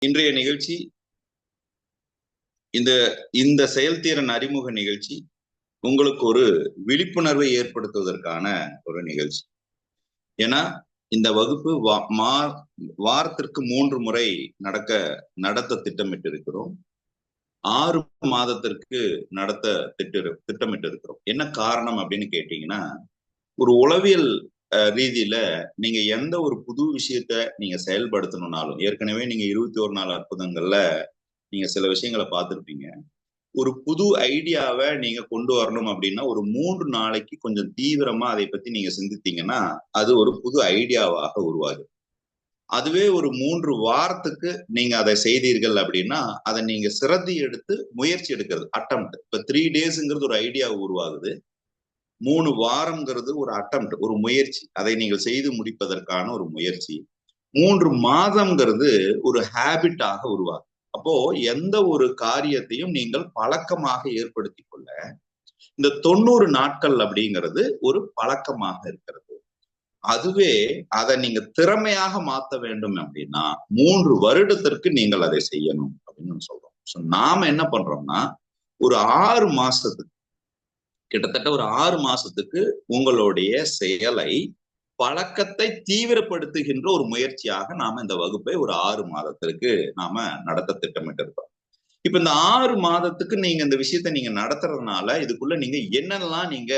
இன்றைய நிகழ்ச்சி இந்த இந்த செயல்திறன் அறிமுக நிகழ்ச்சி உங்களுக்கு ஒரு விழிப்புணர்வை ஏற்படுத்துவதற்கான ஒரு நிகழ்ச்சி. ஏன்னா இந்த வகுப்பு வாரத்திற்கு 3 முறை நடத்த திட்டமிட்டு இருக்கிறோம். 6 மாதத்திற்கு நடத்த திட்டமிட்டு இருக்கிறோம். என்ன காரணம் அப்படின்னு கேட்டீங்கன்னா, ஒரு உளவியல் ரீதியில நீங்க எந்த ஒரு புது விஷயத்த நீங்க செயல்படுத்தணும்னாலும், ஏற்கனவே நீங்க 21 நாள் அற்புதங்கள்ல நீங்க சில விஷயங்களை பார்த்திருப்பீங்க. ஒரு புது ஐடியாவை நீங்க கொண்டு வரணும் அப்படின்னா ஒரு 3 நாளைக்கு கொஞ்சம் தீவிரமா அதை பத்தி நீங்க சிந்தித்தீங்கன்னா அது ஒரு புது ஐடியாவாக உருவாகும். அதுவே ஒரு 3 வாரத்துக்கு நீங்க அதை செய்தீர்கள் அப்படின்னா அதை நீங்க சிரத்தி எடுத்து முயற்சி எடுக்கிறது அட்டெம்ப்ட். இப்ப 3 டேஸ்ங்கிறது ஒரு ஐடியா உருவாகுது, 3 வாரம்ங்கிறது ஒரு அட்டெம்ப்ட், ஒரு முயற்சி, அதை நீங்கள் செய்து முடிப்பதற்கான ஒரு முயற்சி. 3 மாதம்ங்கிறது ஒரு ஹேபிட்டாக உருவாகும். அப்போ எந்த ஒரு காரியத்தையும் நீங்கள் பழக்கமாக ஏற்படுத்தி கொள்ள இந்த 90 நாட்கள் அப்படிங்கிறது ஒரு பழக்கமாக இருக்கிறது. அதுவே அதை நீங்க திறமையாக மாற்ற வேண்டும் அப்படின்னா 3 வருடத்திற்கு நீங்கள் அதை செய்யணும் அப்படின்னு சொல்றோம். நாம என்ன பண்றோம்னா ஒரு 6 மாசத்துக்கு, கிட்டத்தட்ட ஒரு 6 மாசத்துக்கு உங்களுடைய செயலை பழக்கத்தை தீவிரப்படுத்துகின்ற ஒரு முயற்சியாக நாம இந்த வகுப்பை ஒரு 6 மாதத்திற்கு நாம நடத்த திட்டமிட்டு இருக்கோம். இப்ப இந்த 6 மாதத்துக்கு நீங்க இந்த விஷயத்த நீங்க நடத்துறதுனால இதுக்குள்ள நீங்க என்னெல்லாம் நீங்க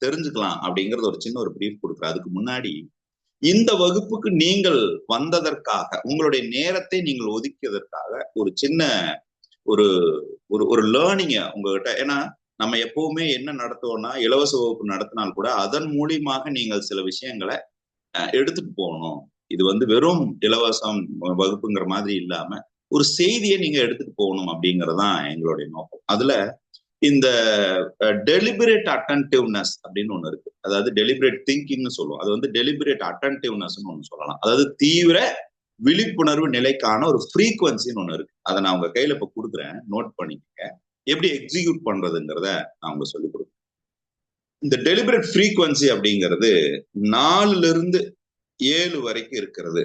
தெரிஞ்சுக்கலாம் அப்படிங்கறது ஒரு சின்ன ஒரு பிரீஃப் கொடுக்குறேன். அதுக்கு முன்னாடி இந்த வகுப்புக்கு நீங்கள் வந்ததற்காக, உங்களுடைய நேரத்தை நீங்கள் ஒதுக்கியதற்காக ஒரு சின்ன ஒரு ஒரு லேர்னிங்க உங்ககிட்ட, ஏன்னா நம்ம எப்பவுமே என்ன நடத்துவோம்னா இலவச வகுப்பு நடத்தினால் கூட அதன் மூலியமாக நீங்கள் சில விஷயங்களை எடுத்துட்டு போகணும். இது வெறும் இலவசம் வகுப்புங்கிற மாதிரி இல்லாம ஒரு செய்தியை நீங்க எடுத்துட்டு போகணும் அப்படிங்கறதுதான் எங்களுடைய நோக்கம். அதுல இந்த டெலிபரேட் அட்டன்டிவ்னஸ் அப்படின்னு ஒண்ணு இருக்கு. அதாவது டெலிபரேட் திங்கிங்னு சொல்லுவோம். அது டெலிபரேட் அட்டன்டிவ்னஸ்ன்னு ஒண்ணு சொல்லலாம். அதாவது தீவிர விழிப்புணர்வு நிலைக்கான ஒரு ஃப்ரீக்வன்சின்னு ஒண்ணு இருக்கு. அதை நான் உங்க கையில இப்ப கொடுக்குறேன், நோட் பண்ணிக்கங்க. எப்படி எக்ஸிக்யூட் பண்றதுங்கிறத நான் உங்க சொல்லிக் கொடுக்குறேன். இந்த டெலிபரேட் ஃப்ரீக்வன்சி அப்படிங்கிறது 4ல இருந்து 7 வரைக்கும் இருக்கிறது.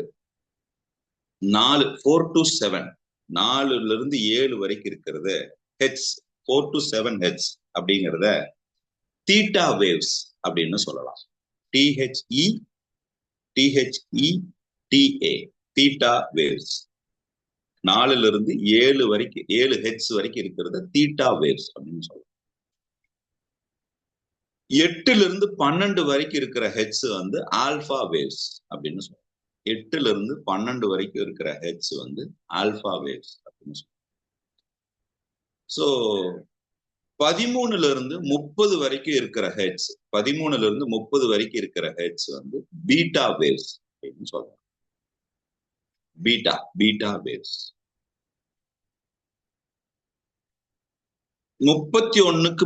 4 to 7, 4ல இருந்து 7 வரைக்கும் இருக்கிறது ஹெட்ஸ், 4 to 7 ஹெட்ஸ் அப்படிங்கிறத தீட்டா வேவ்ஸ் அப்படின்னு சொல்லலாம். THETA theta waves. 4ல இருந்து 7 வரைக்கும், 7 ஹெட்ஸ் வரைக்கும் இருக்கிறது தீட்டா வேவ்ஸ் அப்படின்னு சொல்லலாம். 8ல இருந்து 12 வரைக்கும் இருக்கிற ஹெட்ஸ் ஆல்பா வேவ்ஸ் அப்படின்னு சொல்லலாம். 8ல இருந்து 12 வரைக்கும் இருக்கிற ஹெட்ஸ் ஆல்பா வேவ்ஸ் அப்படின்னு சொல்லலாம். சோ 13ல இருந்து 30 வரைக்கும் இருக்கிற ஹெட்ஸ், 13ல இருந்து 30 வரைக்கும் இருக்கிற ஹெட்ஸ் பீட்டா வேவ்ஸ் அப்படின்னு சொல்லலாம். Beta waves. 31க்கு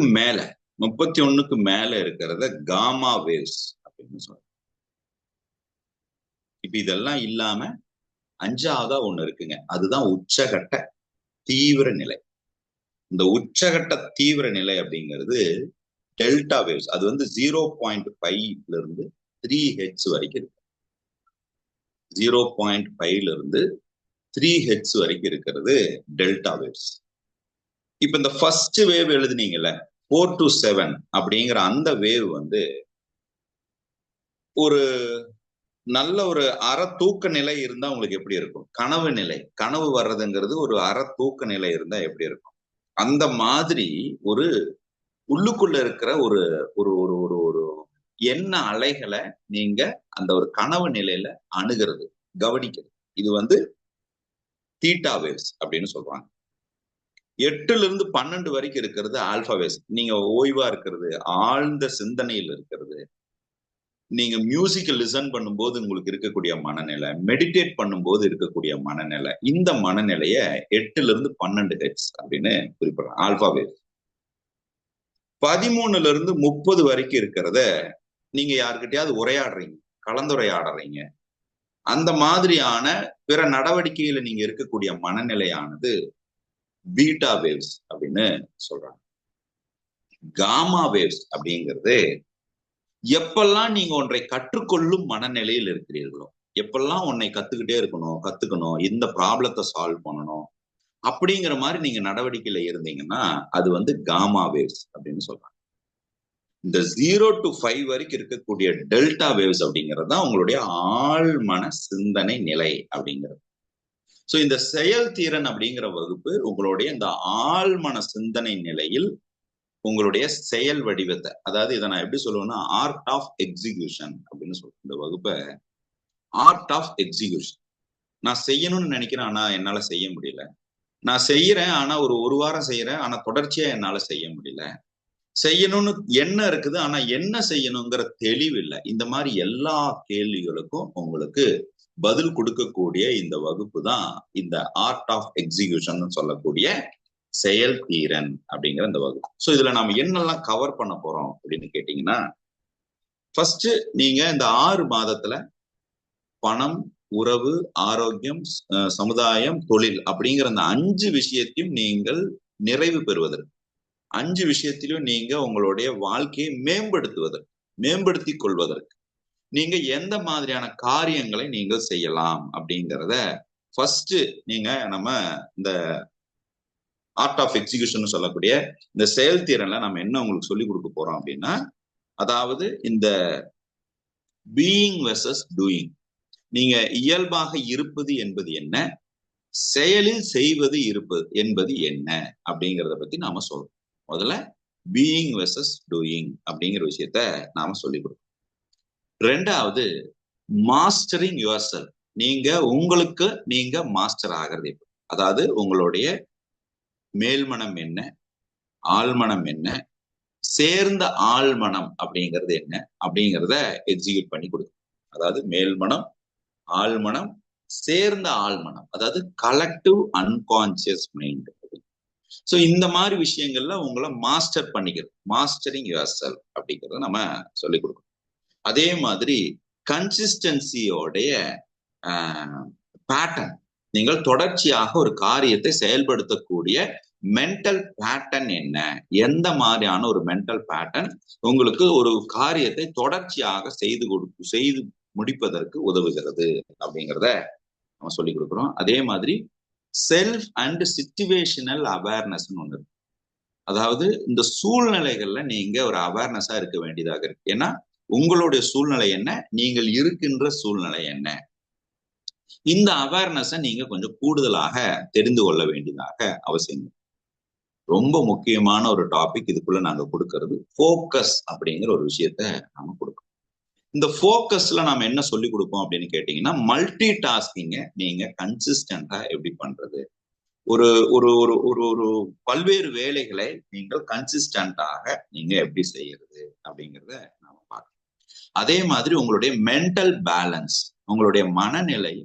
மேல இருக்கிறத காமா வேவ்ஸ் அப்படின்னு சொல்லலாம். இப்ப இதெல்லாம் இல்லாம 5ஆவதா ஒண்ணு இருக்குங்க, அதுதான் உச்சகட்ட தீவிர நிலை. இந்த உச்சகட்ட தீவிர நிலை அப்படிங்கிறது டெல்டா வேவ்ஸ். அது 0.5ல இருந்து 3 ஹெட்ஸ் வரைக்கும் இருக்கு. 0.5ல இருந்து 3 ஹெட்ஸ் வரைக்கும் இருக்கிறது டெல்டா வேவ்ஸ். இப்ப இந்த ஃபர்ஸ்ட் வேவ் எழுதுனீங்கல்ல 4 to 7 அப்படிங்கிற அந்த வேவ் ஒரு நல்ல ஒரு அற தூக்க நிலை இருந்தா உங்களுக்கு எப்படி இருக்கும்? கனவு நிலை, கனவு வர்றதுங்கிறது ஒரு அற தூக்க நிலை இருந்தா எப்படி இருக்கும்? அந்த மாதிரி ஒரு உள்ளுக்குள்ள இருக்கிற ஒரு ஒரு ஒரு ஒரு ஒரு எண்ண அலைகளை நீங்க அந்த ஒரு கனவு நிலையில அணுகிறது, கவனிக்கிறது. இது தீட்டா வேவ்ஸ் அப்படின்னு சொல்றாங்க. 8ல இருந்து 12 வரைக்கும் இருக்கிறது ஆல்பா வேவ்ஸ். நீங்க ஓய்வா இருக்கிறது, ஆழ்ந்த சிந்தனையில் இருக்கிறது, நீங்க மியூசிக்கை லிசன் பண்ணும்போது உங்களுக்கு இருக்கக்கூடிய மனநிலை, மெடிடேட் பண்ணும்போது இருக்கக்கூடிய மனநிலை, இந்த மனநிலைய 8ல இருந்து 12 ஹெட்ஸ் அப்படின்னு குறிப்பிடுறாங்க, ஆல்பா வேவ். 13ல இருந்து 30 வரைக்கும் இருக்கிறத நீங்க யாருக்கிட்டையாவது உரையாடுறீங்க, கலந்துரையாடுறீங்க, அந்த மாதிரியான பிற நடவடிக்கையில நீங்க இருக்கக்கூடிய மனநிலையானது பீட்டா வேவ்ஸ் அப்படின்னு சொல்றாங்க. காமா வேவ்ஸ் அப்படிங்கிறது எப்பெல்லாம் நீங்க ஒன்றை கற்றுக்கொள்ளும் மனநிலையில் இருக்கிறீர்களோ, எப்பெல்லாம் உன்னை கத்துக்கணும், இந்த ப்ராப்ளத்தை சால்வ் பண்ணணும் அப்படிங்கிற மாதிரி நீங்க நடவடிக்கையில இருந்தீங்கன்னா அது வந்து காமா வேவ்ஸ் அப்படின்னு சொல்றாங்க. இந்த 0 to 5 வரைக்கும் இருக்கக்கூடிய டெல்டா வேவ்ஸ் அப்படிங்கிறது தான் உங்களுடைய ஆழ்மன சிந்தனை நிலை அப்படிங்கிறது. சோ இந்த செயல்திறன் அப்படிங்கிற வகுப்பு உங்களுடைய இந்த ஆழ்மன சிந்தனை நிலையில் உங்களுடைய செயல் வடிவத்தை, அதாவது இதை நான் எப்படி சொல்லுவேன்னா ஆர்ட் ஆஃப் எக்ஸிகியூஷன் அப்படின்னு சொல்றேன். இந்த வகுப்பை ஆர்ட் ஆஃப் எக்ஸிகியூஷன். நான் செய்யணும்னு நினைக்கிறேன், ஆனா என்னால செய்ய முடியல. நான் செய்யறேன், ஆனா ஒரு வாரம் செய்யறேன், ஆனா தொடர்ச்சியா என்னால செய்ய முடியல. செய்யணும்னு என்ன இருக்குது, ஆனா என்ன செய்யணுங்கிற தெளிவு இல்லை. இந்த மாதிரி எல்லா கேள்விகளுக்கும் உங்களுக்கு பதில் கொடுக்கக்கூடிய இந்த வகுப்பு தான் இந்த ஆர்ட் ஆஃப் எக்ஸிகியூஷன் சொல்லக்கூடிய செயல்திறன் அப்படிங்கிற இந்த வகுப்பு. சோ இதுல நாம என்னெல்லாம் கவர் பண்ண போறோம் அப்படின்னு கேட்டீங்கன்னா, ஃபர்ஸ்ட் நீங்க இந்த 6 மாதத்துல பணம், உறவு, ஆரோக்கியம், சமுதாயம், தொழில் அப்படிங்கிற அந்த 5 விஷயத்தையும் நீங்கள் நிறைவு பெறுவதற்கு, 5 விஷயத்திலும் நீங்க உங்களுடைய வாழ்க்கையை மேம்படுத்திக் கொள்வதற்கு நீங்க எந்த மாதிரியான காரியங்களை நீங்கள் செய்யலாம் அப்படிங்கிறத ஃபர்ஸ்ட் நீங்க நம்ம இந்த ஆர்ட் ஆஃப் எக்ஸிகியூஷன் சொல்லக்கூடிய இந்த செயல்திறன்ல நம்ம என்ன உங்களுக்கு சொல்லி கொடுக்க போறோம் அப்படின்னா, அதாவது இந்த பீயிங் வெர்சஸ் டூயிங். நீங்க இயல்பாக இருப்பது என்பது என்ன, செயலில் செய்வது என்பது என்ன அப்படிங்கிறத பத்தி நாம சொல்றோம். முதல்ல பீயிங் வெர்சஸ் டூயிங் அப்படிங்கிற விஷயத்த நாம சொல்லிக் கொடுக்கணும். ரெண்டாவது மாஸ்டரிங் யுவர் செல்ஃப். உங்களுக்கு நீங்க மாஸ்டர் ஆகிறது. அதாவது உங்களுடைய மேல்மனம் என்ன, ஆழ்மனம் என்ன, சேர்ந்த ஆழ்மனம் அப்படிங்கிறது என்ன அப்படிங்கிறத எக்ஸிக்யூட் பண்ணி கொடுக்கும். அதாவது மேல்மனம், ஆழ்மனம், சேர்ந்த ஆழ்மனம், அதாவது கலெக்டிவ் அன்கான்சியஸ் மைண்ட். சோ இந்த மாதிரி விஷயங்கள்ல உங்களை மாஸ்டர் பண்ணிக்கிறது, மாஸ்டரிங் யுவர் செல்ஃப் அப்படிங்கிறத நம்ம சொல்லிக் கொடுக்கணும். அதே மாதிரி கன்சிஸ்டன்சியோடைய பேட்டர்ன், நீங்கள் தொடர்ச்சியாக ஒரு காரியத்தை செயல்படுத்தக்கூடிய மென்டல் பேட்டர்ன் என்ன, எந்த மாதிரியான ஒரு மென்டல் பேட்டர்ன் உங்களுக்கு ஒரு காரியத்தை தொடர்ச்சியாக செய்து முடிப்பதற்கு உதவுகிறது அப்படிங்கிறத நம்ம சொல்லிக் கொடுக்குறோம். அதே மாதிரி செல்ஃப் அண்ட் சிச்சுவேஷனல் அவேர்னஸ் ஒண்ணு இருக்கு. அதாவது இந்த சூழ்நிலைகள்ல நீங்க ஒரு அவேர்னஸா இருக்க வேண்டியதாக இருக்கு. ஏன்னா உங்களுடைய சூழ்நிலை என்ன, நீங்கள் இருக்கின்ற சூழ்நிலை என்ன, இந்த அவேர்னஸை நீங்க கொஞ்சம் கூடுதலாக தெரிந்து கொள்ள வேண்டியதாக அவசியம். ரொம்ப முக்கியமான ஒரு டாபிக் இதுக்குள்ள நாங்க கொடுக்கறது ஃபோக்கஸ் அப்படிங்கிற ஒரு விஷயத்த நாம கொடுக்கணும். இந்த ஃபோக்கஸ்ல நாம என்ன சொல்லி கொடுப்போம் அப்படின்னு கேட்டீங்கன்னா, மல்டி டாஸ்கிங்க நீங்க கன்சிஸ்டன்டா எப்படி பண்றது, ஒரு ஒரு ஒரு ஒரு ஒரு பல்வேறு வேலைகளை நீங்கள் கன்சிஸ்டன்டாக நீங்க எப்படி செய்யறது அப்படிங்கிறத நாம பார்க்கணும். அதே மாதிரி உங்களுடைய மென்டல் பேலன்ஸ், உங்களுடைய மனநிலை,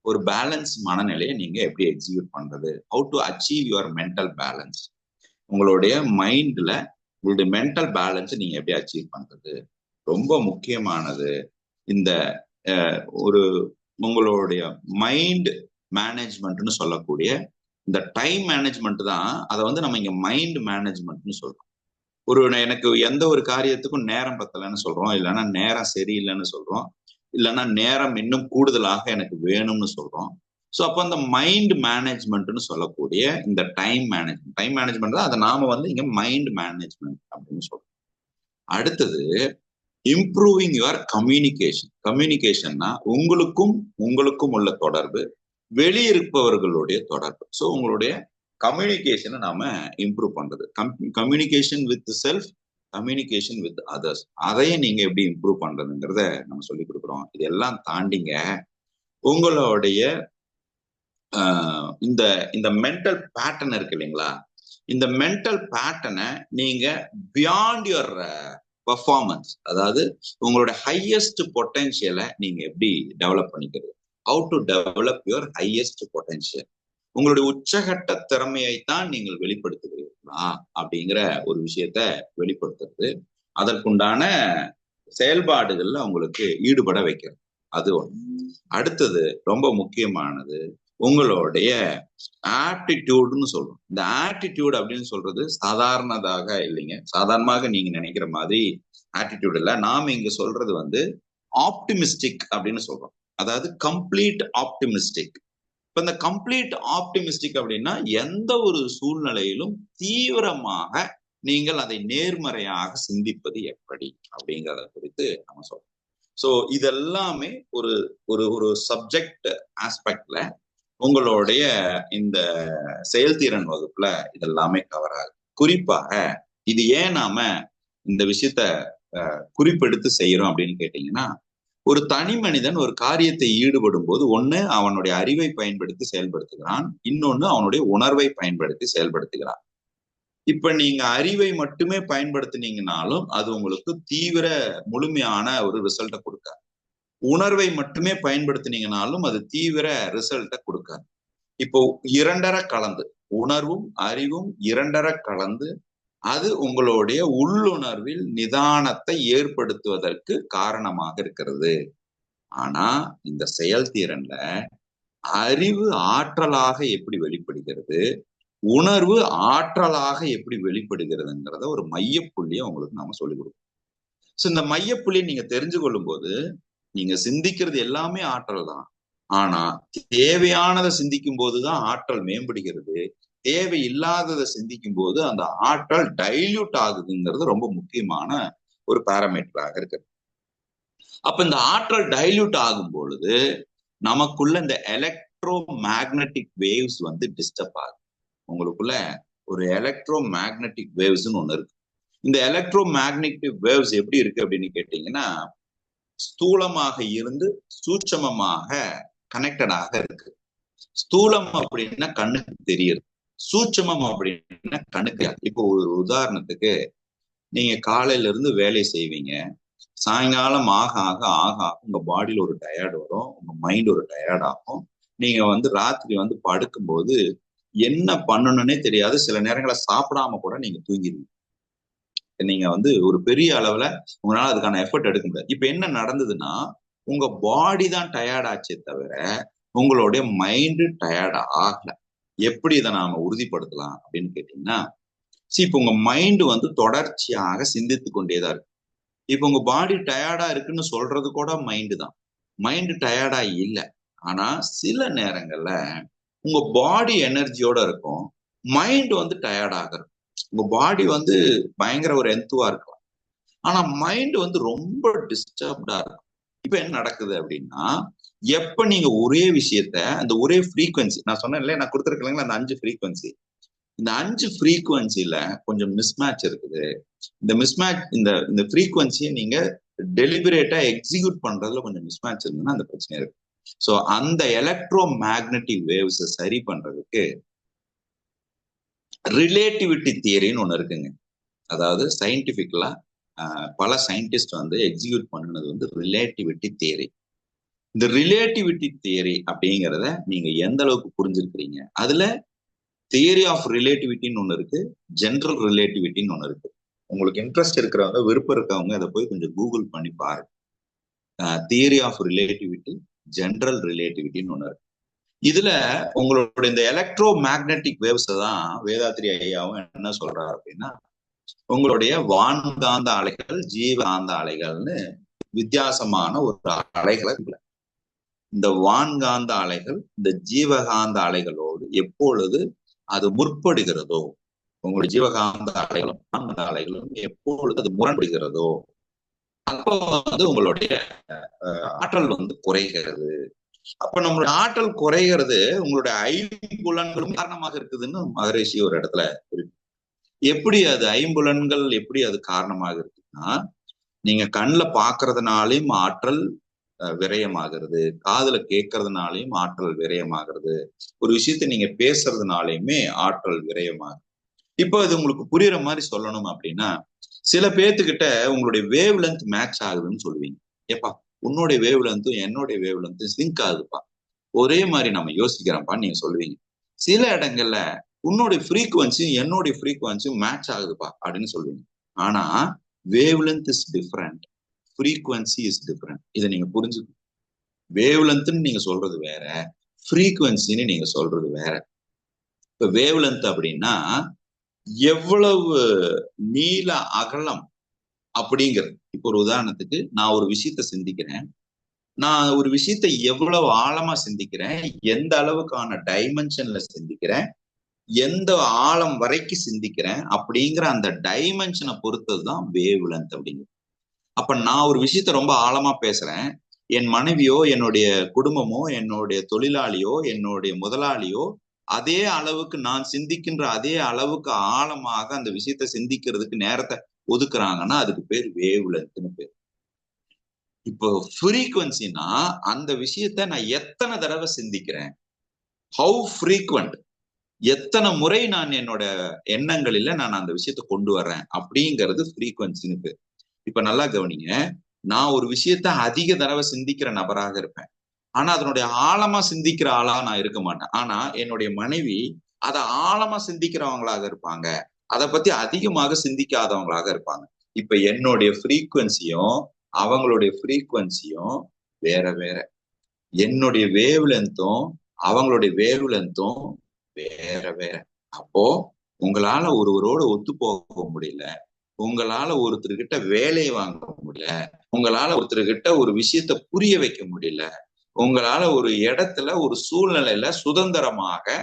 ஒரு பேலன்ஸ் மனநிலையை நீங்க எப்படி எக்ஸிக்யூட் பண்றது, how to achieve your mental balance. உங்களுடைய மைண்ட்ல உங்களுடைய மென்டல் பேலன்ஸ் நீங்க எப்படி அச்சீவ் பண்றது ரொம்ப முக்கியமானது. இந்த ஒரு உங்களுடைய மைண்ட் மேனேஜ்மெண்ட்னு சொல்லக்கூடிய இந்த டைம் மேனேஜ்மெண்ட் தான், அதை வந்து நம்ம இங்க மைண்ட் மேனேஜ்மெண்ட்னு சொல்றோம். எனக்கு எந்த ஒரு காரியத்துக்கும் நேரம் பத்தலைன்னு சொல்றோம், இல்லைன்னா நேரம் சரியில்லைன்னு சொல்றோம், இல்லைன்னா நேரம் இன்னும் கூடுதலாக எனக்கு வேணும்னு சொல்றோம். ஸோ அப்போ அந்த மைண்ட் மேனேஜ்மெண்ட்னு சொல்லக்கூடிய இந்த டைம் மேனேஜ்மெண்ட் தான் அதை நாம வந்து இங்க மைண்ட் மேனேஜ்மெண்ட் அப்படின்னு சொல்றோம். அடுத்தது இம்ப்ரூவிங் யுவர் கம்யூனிகேஷன்னா உங்களுக்கும் உள்ள தொடர்பு, வெளியிருப்பவர்களுடைய தொடர்பு. ஸோ உங்களுடைய கம்யூனிகேஷனை நாம இம்ப்ரூவ் பண்றது, communication with self, communication with others, அதையும் நீங்க எப்படி இம்ப்ரூவ் பண்றதுங்கிறத நம்ம சொல்லி கொடுக்குறோம். இதெல்லாம் தாண்டிங்க உங்களுடைய இந்த மென்டல் பேட்டர்ன் இருக்கு இல்லைங்களா, இந்த மென்டல் பேட்டர்னை நீங்க பியாண்ட் யுவர் பெர்ஃபார்மன்ஸ், அதாவது உங்களுடைய ஹையஸ்ட் பொட்டன்ஷியலை நீங்க எப்படி டெவலப் பண்ணிக்கிறது, how to develop your highest potential, உங்களுடைய உச்சகட்ட திறமையைத்தான் நீங்கள் வெளிப்படுத்துகிறீர்களா அப்படிங்கிற ஒரு விஷயத்த வெளிப்படுத்துறது, அதற்குண்டான செயல்பாடுகள்ல உங்களுக்கு ஈடுபட வைக்கிறது, அது ஒண்ணு. அடுத்தது ரொம்ப முக்கியமானது உங்களுடைய ஆட்டிடியூட்னு சொல்றோம். இந்த ஆட்டிடியூட் அப்படின்னு சொல்றது சாதாரணதாக இல்லைங்க, சாதாரணமாக நீங்க நினைக்கிற மாதிரி ஆட்டிடியூட் இல்ல. நாம இங்க சொல்றது வந்து ஆப்டிமிஸ்டிக் அப்படின்னு சொல்றோம். அதாவது கம்ப்ளீட் ஆப்டிமிஸ்டிக். இப்ப இந்த கம்ப்ளீட் ஆப்டிமிஸ்டிக் அப்படின்னா எந்த ஒரு சூழ்நிலையிலும் தீவிரமாக நீங்கள் அதை நேர்மறையாக சிந்திப்பது எப்படி அப்படிங்கிறத குறித்து நம்ம சொல்றோம். ஸோ இதெல்லாமே ஒரு ஒரு ஒரு சப்ஜெக்ட் ஆஸ்பெக்ட்ல உங்களுடைய இந்த செயல்திறன் வகுப்புல இதெல்லாமே கவர் ஆகுது. குறிப்பாக இது ஏன் நாம இந்த விஷயத்த குறிப்பெடுத்து செய்யறோம் அப்படின்னு கேட்டீங்கன்னா, ஒரு தனி மனிதன் ஒரு காரியத்தை ஈடுபடும் போது ஒண்ணு அவனுடைய அறிவை பயன்படுத்தி செயல்படுத்துகிறான், இன்னொன்னு அவனுடைய உணர்வை பயன்படுத்தி செயல்படுத்துகிறான். இப்ப நீங்க அறிவை மட்டுமே பயன்படுத்தினீங்கனாலும் அது உங்களுக்கு தீவிர முழுமையான ஒரு ரிசல்ட்டை கொடுக்காது. உணர்வை மட்டுமே பயன்படுத்தினீங்கனாலும் அது தீவிர ரிசல்ட்டை கொடுக்காது. இப்போ இரண்டரை கலந்து, உணர்வும் அறிவும் இரண்டரை கலந்து அது உங்களுடைய உள்ளுணர்வில் நிதானத்தை ஏற்படுத்துவதற்கு காரணமாக இருக்கிறது. ஆனா இந்த செயல்திறன்ல அறிவு ஆற்றலாக எப்படி வெளிப்படுகிறது, உணர்வு ஆற்றலாக எப்படி வெளிப்படுகிறதுங்கிறத ஒரு மையப்புள்ளியை உங்களுக்கு நாம சொல்லிக் கொடுக்கணும். ஸோ இந்த மையப்புள்ளியை நீங்க தெரிஞ்சு கொள்ளும் போது நீங்க சிந்திக்கிறது எல்லாமே ஆற்றல் தான். ஆனா தேவையானதை சிந்திக்கும் போதுதான் ஆற்றல் மேம்படுகிறது, தேவையில்லாததை சிந்திக்கும் போது அந்த ஆற்றல் டைல்யூட் ஆகுதுங்கிறது ரொம்ப முக்கியமான ஒரு பாராமீட்டராக இருக்கு. அப்ப இந்த ஆற்றல் டைல்யூட் ஆகும் பொழுது நமக்குள்ள இந்த எலக்ட்ரோ மேக்னட்டிக் வேவ்ஸ் டிஸ்டர்ப் ஆகுது. உங்களுக்குள்ள ஒரு எலக்ட்ரோ மேக்னட்டிக் வேவ்ஸ்ன்னு ஒண்ணு இருக்கு. இந்த எலக்ட்ரோ மேக்னட்டிக் வேவ்ஸ் எப்படி இருக்கு அப்படின்னு கேட்டீங்கன்னா, ஸ்தூலமாக இருந்து சூட்சமமாக கனெக்டடாக இருக்கு. ஸ்தூலம் அப்படின்னா கண்ணுக்கு தெரியுது, சூட்சமம் அப்படின்னா கண்ணுக்கு. இப்போ ஒரு உதாரணத்துக்கு, நீங்க காலையில இருந்து வேலை செய்வீங்க, சாயங்காலம் ஆக ஆக ஆக ஆக உங்க பாடியில ஒரு டயர்டு வரும், உங்க மைண்ட் ஒரு டயர்ட் ஆகும். நீங்க ராத்திரி படுக்கும்போது என்ன பண்ணணும்னே தெரியாது. சில நேரங்களை சாப்பிடாம கூட நீங்க தூங்கிடுவீங்க. நீங்க ஒரு பெரிய அளவுல உங்களால அதுக்கான எஃபர்ட் எடுக்க முடியாது. இப்ப என்ன நடந்ததுன்னா, உங்க பாடி தான் டயர்ட் ஆச்சே தவிர உங்களுடைய மைண்டு டயர்ட் ஆகல. எப்படி இதை நாம உறுதிப்படுத்தலாம் அப்படின்னு கேட்டீங்கன்னா, இப்ப உங்க மைண்டு தொடர்ச்சியாக சிந்தித்து கொண்டேதான் இருக்கு. இப்ப உங்க பாடி டயர்டா இருக்குன்னு சொல்றது கூட மைண்டு தான். மைண்டு டயர்டா இல்லை. ஆனா சில நேரங்கள்ல உங்க பாடி எனர்ஜியோட இருக்கும், மைண்ட் டயர்ட் ஆகும். உங்க பாடி பயங்கர ஒரு எந்துவா இருக்கலாம், ஆனா மைண்ட் ரொம்ப டிஸ்டர்ப்டா இருக்கும். இப்ப என்ன நடக்குது அப்படின்னா, எப்ப நீங்க ஒரே விஷயத்த அந்த ஒரே ஃப்ரீக்வன்சி, நான் சொன்னேன் இல்லையா, நான் கொடுத்துருக்கேன் அந்த 5 ஃப்ரீக்வன்சி, இந்த 5 ஃப்ரீக்வன்சில கொஞ்சம் மிஸ்மேட்ச் இருக்குது. இந்த மிஸ்மேட்ச் இந்த ஃப்ரீக்வன்சியை நீங்க டெலிபரேட்டா எக்ஸிக்யூட் பண்றதுல கொஞ்சம் மிஸ்மேட்ச் இருந்ததுன்னா அந்த பிரச்சனை இருக்கு. ஸோ அந்த எலக்ட்ரோ மேக்னட்டிக் வேவ்ஸ் சரி பண்றதுக்கு ரிலேட்டிவிட்டி தியரின்னு ஒண்ணு இருக்குங்க. அதாவது சயின்டிபிக்கலா பல சயின்டிஸ்ட் எக்ஸிக்யூட் பண்ணினது ரிலேட்டிவிட்டி தியரி. இந்த ரிலேட்டிவிட்டி தியரி அப்படிங்கிறத நீங்க எந்த அளவுக்கு புரிஞ்சிருக்கிறீங்க, அதுல தியரி ஆஃப் ரிலேட்டிவிட்டின்னு ஒண்ணு இருக்கு, ஜென்ரல் ரிலேட்டிவிட்டின்னு ஒண்ணு இருக்கு. உங்களுக்கு இன்ட்ரெஸ்ட் இருக்கிறவங்க, விருப்பம் இருக்கவங்க அதை போய் கொஞ்சம் கூகுள் பண்ணி பாருங்க. தியரி ஆஃப் ரிலேட்டிவிட்டி, ஜென்ரல் ரிலேட்டிவிட்டின்னு ஒண்ணு இருக்கு. இதுல உங்களுடைய இந்த எலக்ட்ரோ மேக்னட்டிக் வேவ்ஸ் தான் வேதாத்ரி ஐயாவும் என்ன சொல்றாரு அப்படின்னா, உங்களுடைய வான்காந்த அலைகள், ஜீவகாந்த அலைகள்னு வித்தியாசமான ஒரு அலைகளை, இந்த வான்காந்த அலைகள் இந்த ஜீவகாந்த அலைகளோடு எப்பொழுது அது முற்படுகிறதோ, உங்களுடைய ஜீவகாந்த அலைகளும் வான்காந்த அலைகளும் எப்பொழுது அது முரண்படுகிறதோ, அப்போ உங்களுடைய ஆற்றல் குறைகிறது. அப்ப நம்மளுடைய ஆற்றல் குறைகிறது உங்களுடைய ஐம்புலன்களும் காரணமாக இருக்குதுன்னு மகரிஷி ஒரு இடத்துல இருக்கு. எப்படி அது ஐம்புலன்கள் எப்படி அது காரணமாக இருக்குன்னா, நீங்க கண்ணுல பாக்குறதுனாலையும் ஆற்றல் விரயமாகிறது, காதுல கேட்கறதுனாலையும் ஆற்றல் விரயமாகிறது, ஒரு விஷயத்த நீங்க பேசுறதுனாலையுமே ஆற்றல் விரயமாகுது. இப்போ இது உங்களுக்கு புரியுற மாதிரி சொல்லணும் அப்படின்னா, சில பேர்த்துக்கிட்ட உங்களுடைய வேவ் லென்த் மேட்ச் ஆகுதுன்னு சொல்லுவீங்க. ஏப்பா உன்னுடைய வேவ் லென்த்தும் என்னுடைய வேவ் லென்த்தும் சிங்க் ஆகுதுப்பா, ஒரே மாதிரி நம்ம யோசிக்கிறோம்ப்பா நீங்க சொல்லுவீங்க. சில இடங்கள்ல உன்னுடைய ஃப்ரீக்குவன்சியும் என்னுடைய ஃப்ரீக்குவன்சியும் மேட்ச் ஆகுதுப்பா அப்படின்னு சொல்லுவீங்க. ஆனா wave length is different, frequency is different. இதை நீங்க புரிஞ்சுக்கணும். வேவ் லென்த்ன்னு நீங்க சொல்றது வேற, ஃப்ரீக்குவன்சின்னு நீங்க சொல்றது வேற. இப்ப வேவ் லென்த் அப்படின்னா எவ்வளவு நீள அகலம் அப்படிங்கிறது. இப்போ ஒரு உதாரணத்துக்கு நான் ஒரு விஷயத்த சிந்திக்கிறேன், நான் ஒரு விஷயத்தை எவ்வளவு ஆழமா சிந்திக்கிறேன், எந்த அளவுக்கான டைமென்ஷன்ல சிந்திக்கிறேன், எந்த ஆழம் வரைக்கும் சிந்திக்கிறேன் அப்படிங்கிற அந்த டைமென்ஷனை பொறுத்ததுதான் வேவ் லென்த் அப்படிங்கிறது. அப்ப நான் ஒரு விஷயத்த ரொம்ப ஆழமா பேசுறேன், என் மனைவியோ என்னுடைய குடும்பமோ என்னுடைய தொழிலாளியோ என்னுடைய முதலாளியோ அதே அளவுக்கு நான் சிந்திக்கின்ற அதே அளவுக்கு ஆழமாக அந்த விஷயத்த சிந்திக்கிறதுக்கு நேரத்தை ஒதுக்குறாங்கன்னா அதுக்கு பேர் வேவ் லென்த்னு பேர். இப்போ ஃப்ரீக்வன்சினா அந்த விஷயத்த நான் எத்தனை தடவை சிந்திக்கிறேன், ஹவு ஃப்ரீக்வெண்ட், எத்தனை முறை நான் என்னோட எண்ணங்களில நான் அந்த விஷயத்த கொண்டு வர்றேன் அப்படிங்கிறது ஃப்ரீக்வன்சின்னு பேர். இப்ப நல்லா கவனிங்க, நான் ஒரு விஷயத்த அதிக தடவை சிந்திக்கிற நபராக இருப்பேன், ஆனா அதனுடைய ஆழமா சிந்திக்கிற ஆளா நான் இருக்க மாட்டேன். ஆனா என்னுடைய மனைவி அதை ஆழமா சிந்திக்கிறவங்களாக இருப்பாங்க, அதை பத்தி அதிகமாக சிந்திக்காதவங்களாக இருப்பாங்க. இப்ப என்னுடைய ஃப்ரீக்வன்சியும் அவங்களுடைய ஃப்ரீக்வன்சியும் வேற வேற, என்னுடைய வேவ் லென்த்தும் அவங்களுடைய வேவ் லென்த்தும் வேற வேற. அப்போ உங்களால ஒருவரோட ஒத்து போக முடியல, உங்களால ஒருத்தர்கிட்ட வேலையை வாங்க முடியல, உங்களால ஒருத்தர்கிட்ட ஒரு விஷயத்த புரிய வைக்க முடியல, உங்களால ஒரு இடத்துல ஒரு சூழ்நிலையில சுதந்திரமாக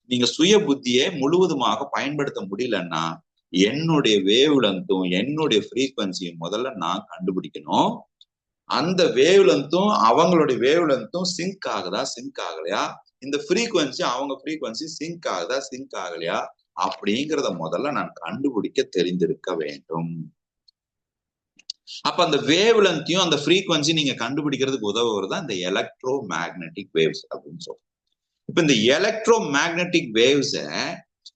நீங்க சுய புத்தியை முழுவதுமாக பயன்படுத்த முடியலன்னா என்னுடைய வேவ் லென்த்தும் என்னுடைய ஃப்ரீக்வன்சியும் முதல்ல நான் கண்டுபிடிக்கணும். அந்த வேவ் லென்த்தும் அவங்களுடைய வேவ் லென்த்தும் சிங்க் ஆகுதா சிங்க் ஆகலையா, இந்த ஃப்ரீக்வன்சி அவங்க ஃப்ரீக்வன்சி சிங்க் ஆகுதா சிங்க் ஆகலையா அப்படிங்கிறத முதல்ல நான் கண்டுபிடிக்க தெரிந்திருக்க வேண்டும். அப்ப அந்த வேவ் லென்த்தையும் அந்த ஃப்ரீக்வன்சி நீங்க கண்டுபிடிக்கிறதுக்கு உதவுவது தான் இந்த எலக்ட்ரோ மேக்னெட்டிக் வேவ்ஸ் அப்படின்னு சொல்றோம். இப்ப இந்த எலக்ட்ரோ மேக்னெட்டிக் வேவ்ஸ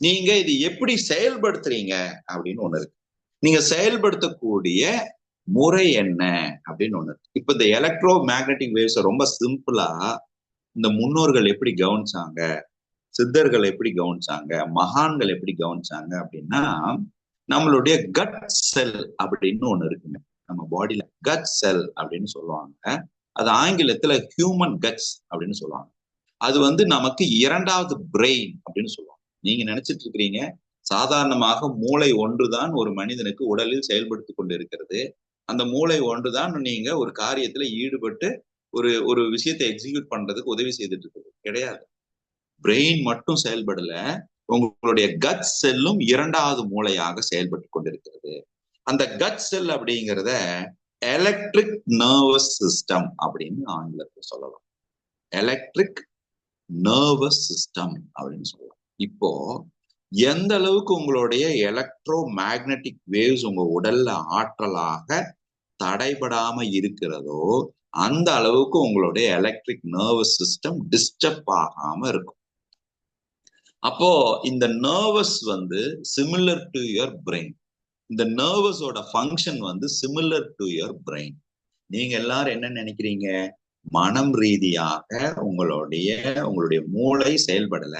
நீங்க இது எப்படி செயல்படுத்துறீங்க அப்படின்னு ஒண்ணு இருக்கு. நீங்க செயல்படுத்தக்கூடிய முறை என்ன அப்படின்னு ஒண்ணு இருக்கு. இப்ப இந்த எலக்ட்ரோ மேக்னெட்டிக் வேவ்ஸ் ரொம்ப சிம்பிளா இந்த முன்னோர்கள் எப்படி கவனிச்சாங்க, சித்தர்கள் எப்படி கவனிச்சாங்க, மகான்கள் எப்படி கவனிச்சாங்க அப்படின்னா, நம்மளுடைய கட் செல் அப்படின்னு ஒண்ணு இருக்குங்க நம்ம பாடியில. கட் செல் அப்படின்னு சொல்லுவாங்க, அது ஆங்கிலத்துல ஹியூமன் கட்ஸ் அப்படின்னு சொல்லுவாங்க. அது வந்து நமக்கு இரண்டாவது பிரெயின் அப்படின்னு சொல்லுவாங்க. நீங்க நினைச்சிட்டு இருக்கிறீங்க சாதாரணமாக மூளை ஒன்றுதான் ஒரு மனிதனுக்கு உடலில் செயல்படுத்தி கொண்டு இருக்கிறது, அந்த மூளை ஒன்றுதான் நீங்க ஒரு காரியத்துல ஈடுபட்டு ஒரு ஒரு விஷயத்தை எக்ஸிக்யூட் பண்றதுக்கு உதவி செய்துட்டு இருக்குது. கிடையாது. பிரெயின் மட்டும் செயல்படல, உங்களுடைய கட் செல்லும் இரண்டாவது மூளையாக செயல்பட்டு கொண்டிருக்கிறது. அந்த கட் செல் அப்படிங்கிறத எலக்ட்ரிக் நர்வஸ் சிஸ்டம் அப்படின்னு ஆங்கிலத்தில் சொல்லலாம். எலக்ட்ரிக் நர்வஸ் சிஸ்டம் அப்படின்னு சொல்லலாம். இப்போ எந்த அளவுக்கு உங்களுடைய எலக்ட்ரோ மேக்னெட்டிக் வேவ்ஸ் உங்க உடல்ல ஆற்றலாக தடைபடாம இருக்கிறதோ அந்த அளவுக்கு உங்களுடைய எலக்ட்ரிக் நர்வஸ் சிஸ்டம் டிஸ்டர்ப் ஆகாம இருக்கும். அப்போ இந்த நர்வஸ் வந்து சிமிலர் டு யுவர் பிரெயின். இந்த நர்வஸோட ஃபங்க்ஷன் வந்து சிமிலர் டு யுவர் பிரெயின். நீங்க எல்லாரும் என்ன நினைக்கிறீங்க, மனம் ரீதியாக உங்களுடைய மூளை செயல்படல,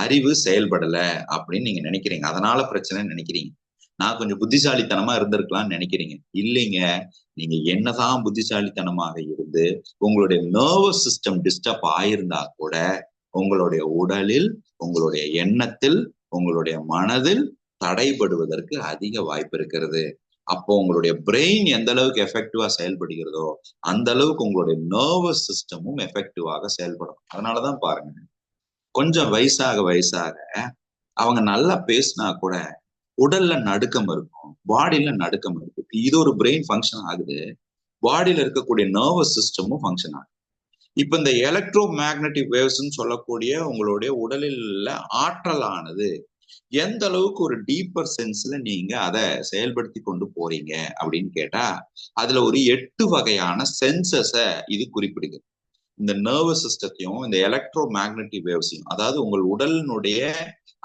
அறிவு செயல்படல அப்படின்னு நீங்க நினைக்கிறீங்க, அதனால பிரச்சனை நினைக்கிறீங்க. நான் கொஞ்சம் புத்திசாலித்தனமா இருந்திருக்கலாம்னு நினைக்கிறீங்க. இல்லைங்க, நீங்க என்னதான் புத்திசாலித்தனமாக இருந்து உங்களுடைய நர்வஸ் சிஸ்டம் டிஸ்டர்ப் ஆயிருந்தா கூட உங்களுடைய உடலில், உங்களுடைய எண்ணத்தில், உங்களுடைய மனதில் தடைபடுவதற்கு அதிக வாய்ப்பு இருக்கிறது. அப்போ உங்களுடைய பிரெயின் எந்த அளவுக்கு எஃபெக்டிவா செயல்படுகிறதோ அந்த அளவுக்கு உங்களுடைய நர்வஸ் சிஸ்டமும் எஃபெக்டிவாக செயல்படும். அதனாலதான் பாருங்க, கொஞ்சம் வயசாக அவங்க நல்லா பேசினா கூட உடல்ல நடுக்கம் இருக்கும், பாடியில நடுக்கம் இருக்கு. இது ஒரு பிரெயின் ஃபங்க்ஷன் ஆகுது, பாடியில இருக்கக்கூடிய நர்வஸ் சிஸ்டமும் ஃபங்க்ஷன் ஆகுது. இப்ப இந்த எலக்ட்ரோ மேக்னெட்டிக் வேவ்ஸ்ன்னு சொல்லக்கூடிய உங்களுடைய உடலில் ஆற்றலானது எந்த அளவுக்கு ஒரு டீப்பர் சென்ஸ்ல நீங்க அதை செயல்படுத்தி கொண்டு போறீங்க அப்படின்னு கேட்டா அதுல ஒரு 8 வகையான சென்சஸ இது குறிப்பிடுகிறது. இந்த நர்வஸ் சிஸ்டத்தையும் இந்த எலக்ட்ரோ மேக்னெட்டிக் வேவ்ஸையும், அதாவது உங்கள் உடலினுடைய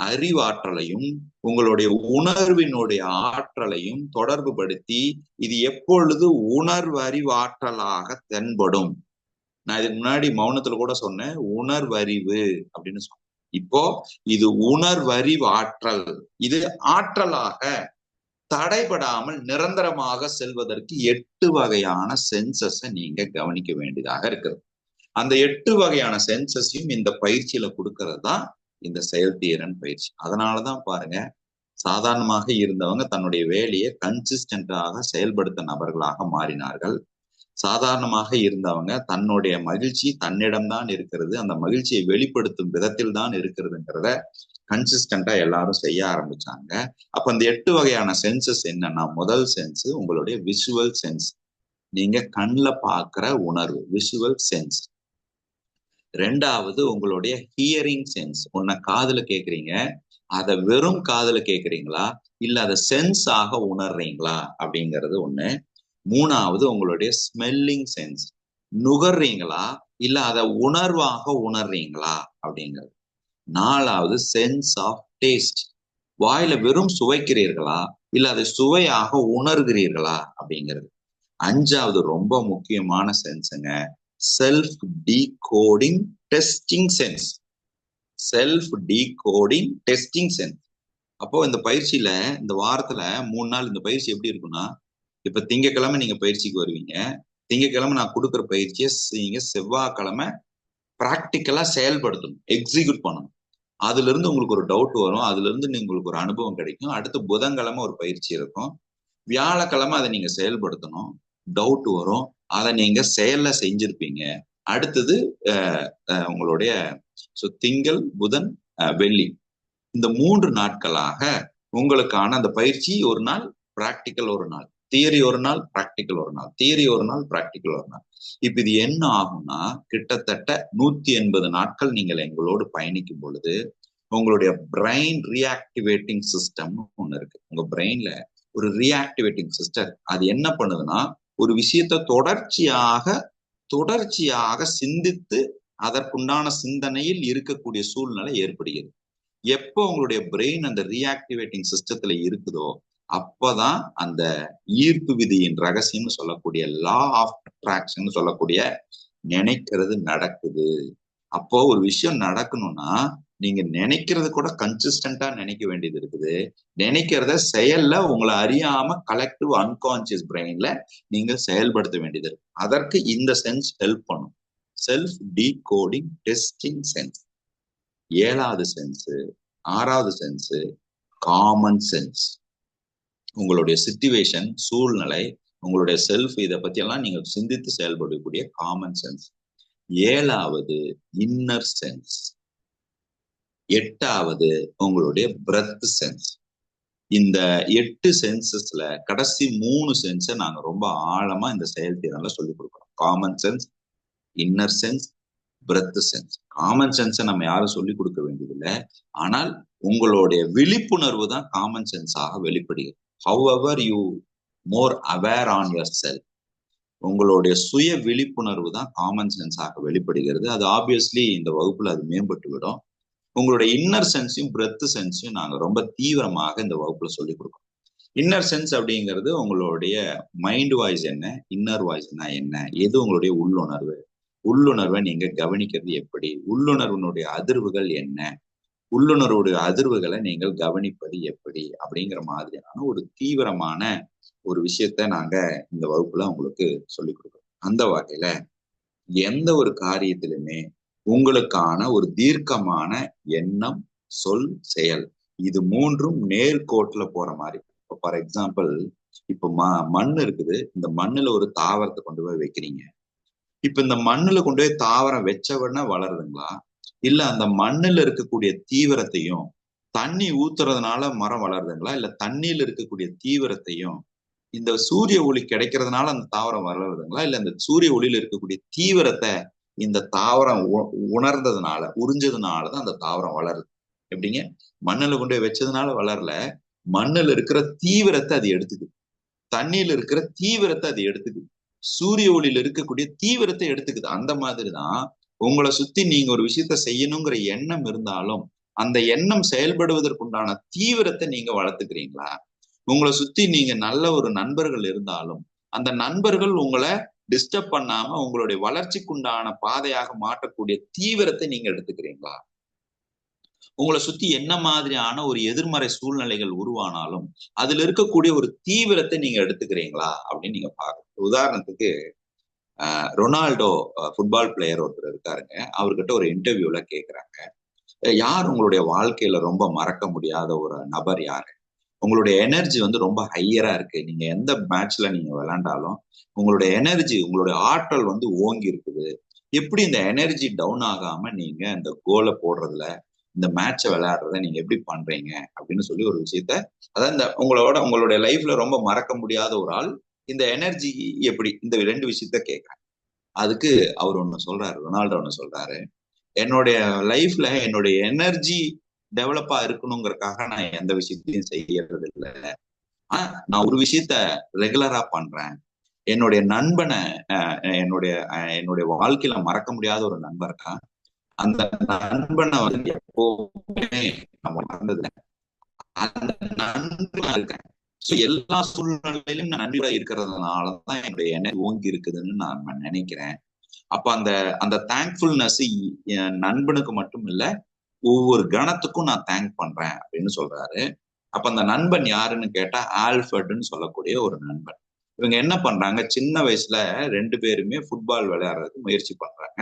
அறிவாற்றலையும் உங்களுடைய உணர்வினுடைய ஆற்றலையும் தொடர்பு படுத்தி இது எப்பொழுது உணர்வு அறிவாற்றலாக தென்படும். நான் இதுக்கு முன்னாடி மௌனத்துல கூட சொன்னேன், உணர்வறிவு அப்படின்னு சொன்னேன். இப்போ இது உணர்வறிவு ஆற்றல், இது ஆற்றலாக தடைபடாமல் நிரந்தரமாக செல்வதற்கு 8 வகையான சென்சஸ நீங்க கவனிக்க வேண்டியதாக இருக்குது. அந்த 8 வகையான சென்சஸையும் இந்த பயிற்சியில கொடுக்கறது தான் இந்த செயல்திறன் பயிற்சி. அதனாலதான் பாருங்க, சாதாரணமாக இருந்தவங்க தன்னுடைய வேலையை கன்சிஸ்டன்டாக செயல்படுத்த நபர்களாக மாறினார்கள். சாதாரணமாக இருந்தவங்க தன்னுடைய மகிழ்ச்சி தன்னிடம்தான் இருக்கிறது, அந்த மகிழ்ச்சியை வெளிப்படுத்தும் விதத்தில் தான் இருக்கிறதுங்கிறத கன்சிஸ்டண்டா எல்லாரும் செய்ய ஆரம்பிச்சாங்க. அப்ப அந்த 8 வகையான சென்சஸ் என்னன்னா, முதல் சென்ஸ் உங்களுடைய விஷுவல் சென்ஸ், நீங்க கண்ணுல பாக்குற உணர்வு, விஷுவல் சென்ஸ். ரெண்டாவது உங்களுடைய ஹியரிங் சென்ஸ், உன்னை காதுல கேக்குறீங்க, அதை வெறும் காதுல கேக்குறீங்களா இல்ல அதை சென்ஸ் ஆக உணர்றீங்களா அப்படிங்கிறது ஒண்ணு. மூணாவது உங்களுடைய ஸ்மெல்லிங் சென்ஸ், நுகர்றீங்களா இல்ல அதை உணர்வாக உணர்றீங்களா அப்படிங்கிறது. நாலாவது சென்ஸ் ஆஃப் டேஸ்ட், வாயில வெறும் சுவைக்கிறீர்களா இல்ல அதை சுவையாக உணர்கிறீர்களா அப்படிங்கிறது. அஞ்சாவது ரொம்ப முக்கியமான சென்ஸுங்க, self decoding testing sense. Self decoding testing sense. அப்போ இந்த பயிற்சியில இந்த வாரத்துல 3 நாள் இந்த பயிற்சி எப்படி இருக்குன்னா, இப்ப திங்கக்கிழமை நீங்க பயிற்சிக்கு வருவீங்க, திங்கக்கிழமை நான் கொடுக்குற பயிற்சியை நீங்க செவ்வாய்க்கிழமை பிராக்டிக்கலா செயல்படுத்தணும், எக்ஸிக்யூட் பண்ணணும். அதுல இருந்து உங்களுக்கு ஒரு டவுட் வரும், அதுல இருந்து உங்களுக்கு ஒரு அனுபவம் கிடைக்கும். அடுத்து புதன்கிழமை ஒரு பயிற்சி இருக்கும், வியாழக்கிழமை அதை நீங்க செயல்படுத்தணும், டவுட் வரும், அதை நீங்க செயல்ல செஞ்சிருப்பீங்க. அடுத்தது உங்களுடைய திங்கள் புதன் வெள்ளி இந்த 3 நாட்களாக உங்களுக்கான அந்த பயிற்சி, ஒரு நாள் பிராக்டிக்கல், ஒரு நாள் தியரி, ஒரு நாள் பிராக்டிக்கல், ஒரு நாள் தியரி, ஒரு நாள் பிராக்டிக்கல், ஒரு நாள். இப்ப இது என்ன ஆகும்னா, கிட்டத்தட்ட 180 நாட்கள் நீங்கள் எங்களோடு பயணிக்கும் பொழுது உங்களுடைய பிரெயின் ரீஆக்டிவேட்டிங் சிஸ்டம் ஒண்ணு இருக்கு. உங்க பிரெயின்ல ஒரு ரீஆக்டிவேட்டிங் சிஸ்டம், அது என்ன பண்ணுதுன்னா, ஒரு விஷயத்த தொடர்ச்சியாக சிந்தித்து அதற்குண்டான சிந்தனையில் இருக்கக்கூடிய சூழ்நிலை ஏற்படுகிறது. எப்போ உங்களுடைய பிரெயின் அந்த ரீஆக்டிவேட்டிங் சிஸ்டத்துல இருக்குதோ அப்பதான் அந்த ஈர்ப்பு விதியின் ரகசியம்னு சொல்லக்கூடிய லா ஆஃப் அட்ராக்ஷன் சொல்லக்கூடிய நினைக்கிறது நடக்குது. அப்போ ஒரு விஷயம் நடக்கணும்னா நீங்க நினைக்கிறது கூட கன்சிஸ்டண்டா நினைக்க வேண்டியது இருக்குது. நினைக்கிறத செயல்ல உங்களை அறியாம கலெக்டிவ் அன்கான்சியஸ் பிரெயின்ல நீங்க செயல்படுத்த வேண்டியது இருக்கு. அதற்கு இந்த சென்ஸ் ஹெல்ப் பண்ணும், செல்ஃப் டீகோடிங் டெஸ்டிங் சென்ஸ். 7வது சென்ஸ், 6வது சென்ஸ் காமன் சென்ஸ். உங்களுடைய சிச்சுவேஷன், சூழ்நிலை, உங்களுடைய செல்ஃப், இதை பத்தி எல்லாம் நீங்க சிந்தித்து செயல்படக்கூடிய காமன் சென்ஸ். 7வது இன்னர் சென்ஸ். 8வது உங்களுடைய பிரெத் சென்ஸ். இந்த 8 சென்சஸ்ல கடைசி 3 சென்ஸை நாங்க ரொம்ப ஆழமா இந்த செயல்திறன்ல சொல்லிக் கொடுக்கிறோம். Common sense, inner sense, breath sense. Common சென்ஸை நம்ம யாரும் சொல்லிக் கொடுக்க வேண்டியதில்லை, ஆனால் உங்களுடைய விழிப்புணர்வு தான் காமன் சென்ஸாக வெளிப்படுகிறது. however you more aware on yourself, உங்களுடைய சுய விழிப்புணர்வு தான் காமன் சென்ஸாக வெளிப்படுகிறது. அது ஆப்வியஸ்லி இந்த வகுப்புல அது மேம்பட்டு விடும். உங்களுடைய இன்னர் சென்ஸையும் பிரெத் சென்ஸையும் நாங்க ரொம்ப தீவிரமாக இந்த வகுப்புல சொல்லிக் கொடுக்கோம். இன்னர் சென்ஸ் அப்படிங்கிறது உங்களுடைய மைண்ட் வாய்ஸ் என்ன, இன்னர் வாய்ஸ்னா என்ன, எது உங்களுடைய உள்ளுணர்வு, உள்ளுணர்வை நீங்க கவனிக்கிறது எப்படி, உள்ளுணர்வினுடைய அதிர்வுகள் என்ன, உள்ளுணர்வுடைய அதிர்வுகளை நீங்கள் கவனிப்பது எப்படி அப்படிங்கிற மாதிரியான ஒரு தீவிரமான ஒரு விஷயத்த நாங்க இந்த வகுப்புல உங்களுக்கு சொல்லிக் கொடுக்கிறோம். அந்த வகையில எந்த ஒரு காரியத்திலுமே உங்களுக்கான ஒரு தீர்க்கமான எண்ணம், சொல், செயல், இது 3ம் நேர்கோட்டுல போற மாதிரி. இப்போ ஃபார் எக்ஸாம்பிள், இப்போ மண் இருக்குது, இந்த மண்ணுல ஒரு தாவரத்தை கொண்டு போய் வைக்கிறீங்க. இப்ப இந்த மண்ணுல கொண்டு போய் தாவரம் வச்ச உடனே வளருதுங்களா இல்ல அந்த மண்ணுல இருக்கக்கூடிய தீவிரத்தையும் தண்ணி ஊத்துறதுனால மரம் வளருதுங்களா இல்ல தண்ணியில இருக்கக்கூடிய தீவிரத்தையும் இந்த சூரிய ஒளி கிடைக்கிறதுனால அந்த தாவரம் வளருதுங்களா இல்ல இந்த சூரிய ஒளியில இருக்கக்கூடிய தீவிரத்தை இந்த தாவரம் உணர்ந்ததுனால உறிஞ்சதுனாலதான் அந்த தாவரம் வளருது. எப்படிங்க? மண்ணுல கொண்டு போய் வச்சதுனால வளரல, மண்ணுல இருக்கிற தீவிரத்தை அது எடுத்துக்குது, தண்ணியில இருக்கிற தீவிரத்தை அது எடுத்துக்குது, சூரிய ஒளியில இருக்கக்கூடிய தீவிரத்தை எடுத்துக்குது. அந்த மாதிரிதான் உங்களை சுத்தி நீங்க ஒரு விஷயத்த செய்யணுங்கிற எண்ணம் இருந்தாலும் அந்த எண்ணம் செயல்படுவதற்குண்டான தீவிரத்தை நீங்க வளர்த்துக்கிறீங்களா? உங்களை சுத்தி நீங்க நல்ல ஒரு நண்பர்கள் இருந்தாலும் அந்த நண்பர்கள் உங்களை டிஸ்டர்ப் பண்ணாம உங்களுடைய வளர்ச்சிக்குண்டான பாதையாக மாற்றக்கூடிய தீவிரத்தை நீங்க எடுத்துக்கிறீங்களா? உங்களை சுத்தி என்ன மாதிரியான ஒரு எதிர்மறை சூழ்நிலைகள் உருவானாலும் அதுல இருக்கக்கூடிய ஒரு தீவிரத்தை நீங்க எடுத்துக்கிறீங்களா அப்படின்னு நீங்க பாருங்க. உதாரணத்துக்கு ரொனால்டோ ஃபுட்பால் பிளேயர் ஒருத்தர் இருக்காருங்க, அவர்கிட்ட ஒரு இன்டர்வியூல கேக்குறாங்க, யார் உங்களுடைய வாழ்க்கையில ரொம்ப மறக்க முடியாத ஒரு நபர் யாரு? உங்களுடைய எனர்ஜி வந்து ரொம்ப ஹையரா இருக்கு. நீங்க எந்த மேட்ச்ல நீங்க விளையாண்டாலும் உங்களுடைய எனர்ஜி, உங்களுடைய ஆற்றல் வந்து ஓங்கி இருக்குது. எப்படி இந்த எனர்ஜி டவுன் ஆகாம நீங்க இந்த கோலை போடுறதுல, இந்த மேட்சை விளையாடுறத நீங்க எப்படி பண்றீங்க அப்படின்னு சொல்லி ஒரு விஷயத்த, அதாவது இந்த உங்களுடைய லைஃப்ல ரொம்ப மறக்க முடியாத ஒரு ஆள் இந்த எனர்ஜி எப்படி, இந்த 2 விஷயத்த கேட்கிறேன். அதுக்கு அவர் ஒண்ணு சொல்றாரு, ரொனால்டோ ஒண்ணு சொல்றாரு. என்னுடைய லைஃப்ல என்னுடைய எனர்ஜி டெவலப்பா இருக்கணுங்கிறதுக்காக நான் எந்த விஷயத்தையும் செய்யறது இல்லை. ஆனா நான் ஒரு விஷயத்த ரெகுலரா பண்றேன். என்னுடைய நண்பனை என்னுடைய வாழ்க்கையில மறக்க முடியாத ஒரு நண்பர் தான். அந்த நண்பனை வந்து எப்பவுமே நம்ம மறந்ததில்லை. அந்த நண்பனா இருக்கேன். எல்லா சூழ்நிலையிலும் நான் நண்பா இருக்கிறதுனாலதான் என்னுடைய எனர்ஜி ஓங்கி இருக்குதுன்னு நான் நினைக்கிறேன். அப்ப அந்த அந்த தேங்க்ஃபுல்னஸ் என் நண்பனுக்கு மட்டும் இல்ல, ஒவ்வொரு கணத்துக்கும் நான் தேங்க் பண்றேன் அப்படின்னு சொல்றாரு. அப்ப அந்த நண்பன் யாருன்னு கேட்டா ஆல்ஃபர்ட்னு சொல்லக்கூடிய ஒரு நண்பன். இவங்க என்ன பண்றாங்க, சின்ன வயசுல 2 பேருமே ஃபுட்பால் விளையாடுறதுக்கு முயற்சி பண்றாங்க.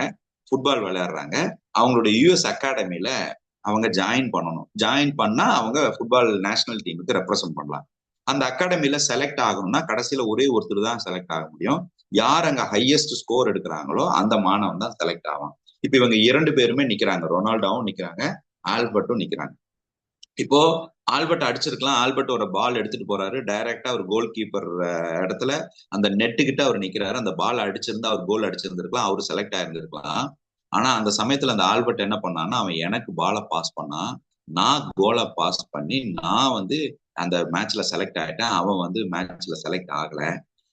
ஃபுட்பால் விளையாடுறாங்க. அவங்களுடைய யுஎஸ் அகாடமில அவங்க ஜாயின் பண்ணணும். ஜாயின் பண்ணா அவங்க ஃபுட்பால் நேஷனல் டீமுக்கு ரெப்ரசென்ட் பண்ணலாம். அந்த அகாடமில செலக்ட் ஆகணும்னா கடைசியில ஒரே ஒருத்தர் தான் செலக்ட் ஆக முடியும். யார் அங்க ஹையஸ்ட் ஸ்கோர் எடுக்கிறாங்களோ அந்த மாணவன் தான் செலக்ட் ஆவான். இப்ப இவங்க 2 பேருமே நிக்கிறாங்க. ரொனால்டோவும் நிக்கிறாங்க, ஆல்பர்ட்டும் நிக்கிறாங்க. இப்போ ஆல்பர்ட் அடிச்சிருக்கலாம். ஆல்பர்ட் ஒரு பால் எடுத்துட்டு போறாரு. டைரக்டா ஒரு கோல் கீப்பர் இடத்துல அந்த நெட்டு கிட்ட அவர் நிக்கிறாரு. அந்த பால் அடிச்சிருந்தா அவர் கோல் அடிச்சிருந்திருக்கலாம், அவரு செலக்ட் ஆயிருந்திருக்கலாம். ஆனா அந்த சமயத்துல அந்த ஆல்பர்ட் என்ன பண்ணான்னா, அவன் எனக்கு பாலை பாஸ் பண்ணான். நான் கோலை பாஸ் பண்ணி நான் வந்து அந்த மேட்ச்ல செலக்ட் ஆயிட்டேன். அவன் வந்து மேட்ச்ல செலக்ட் ஆகல.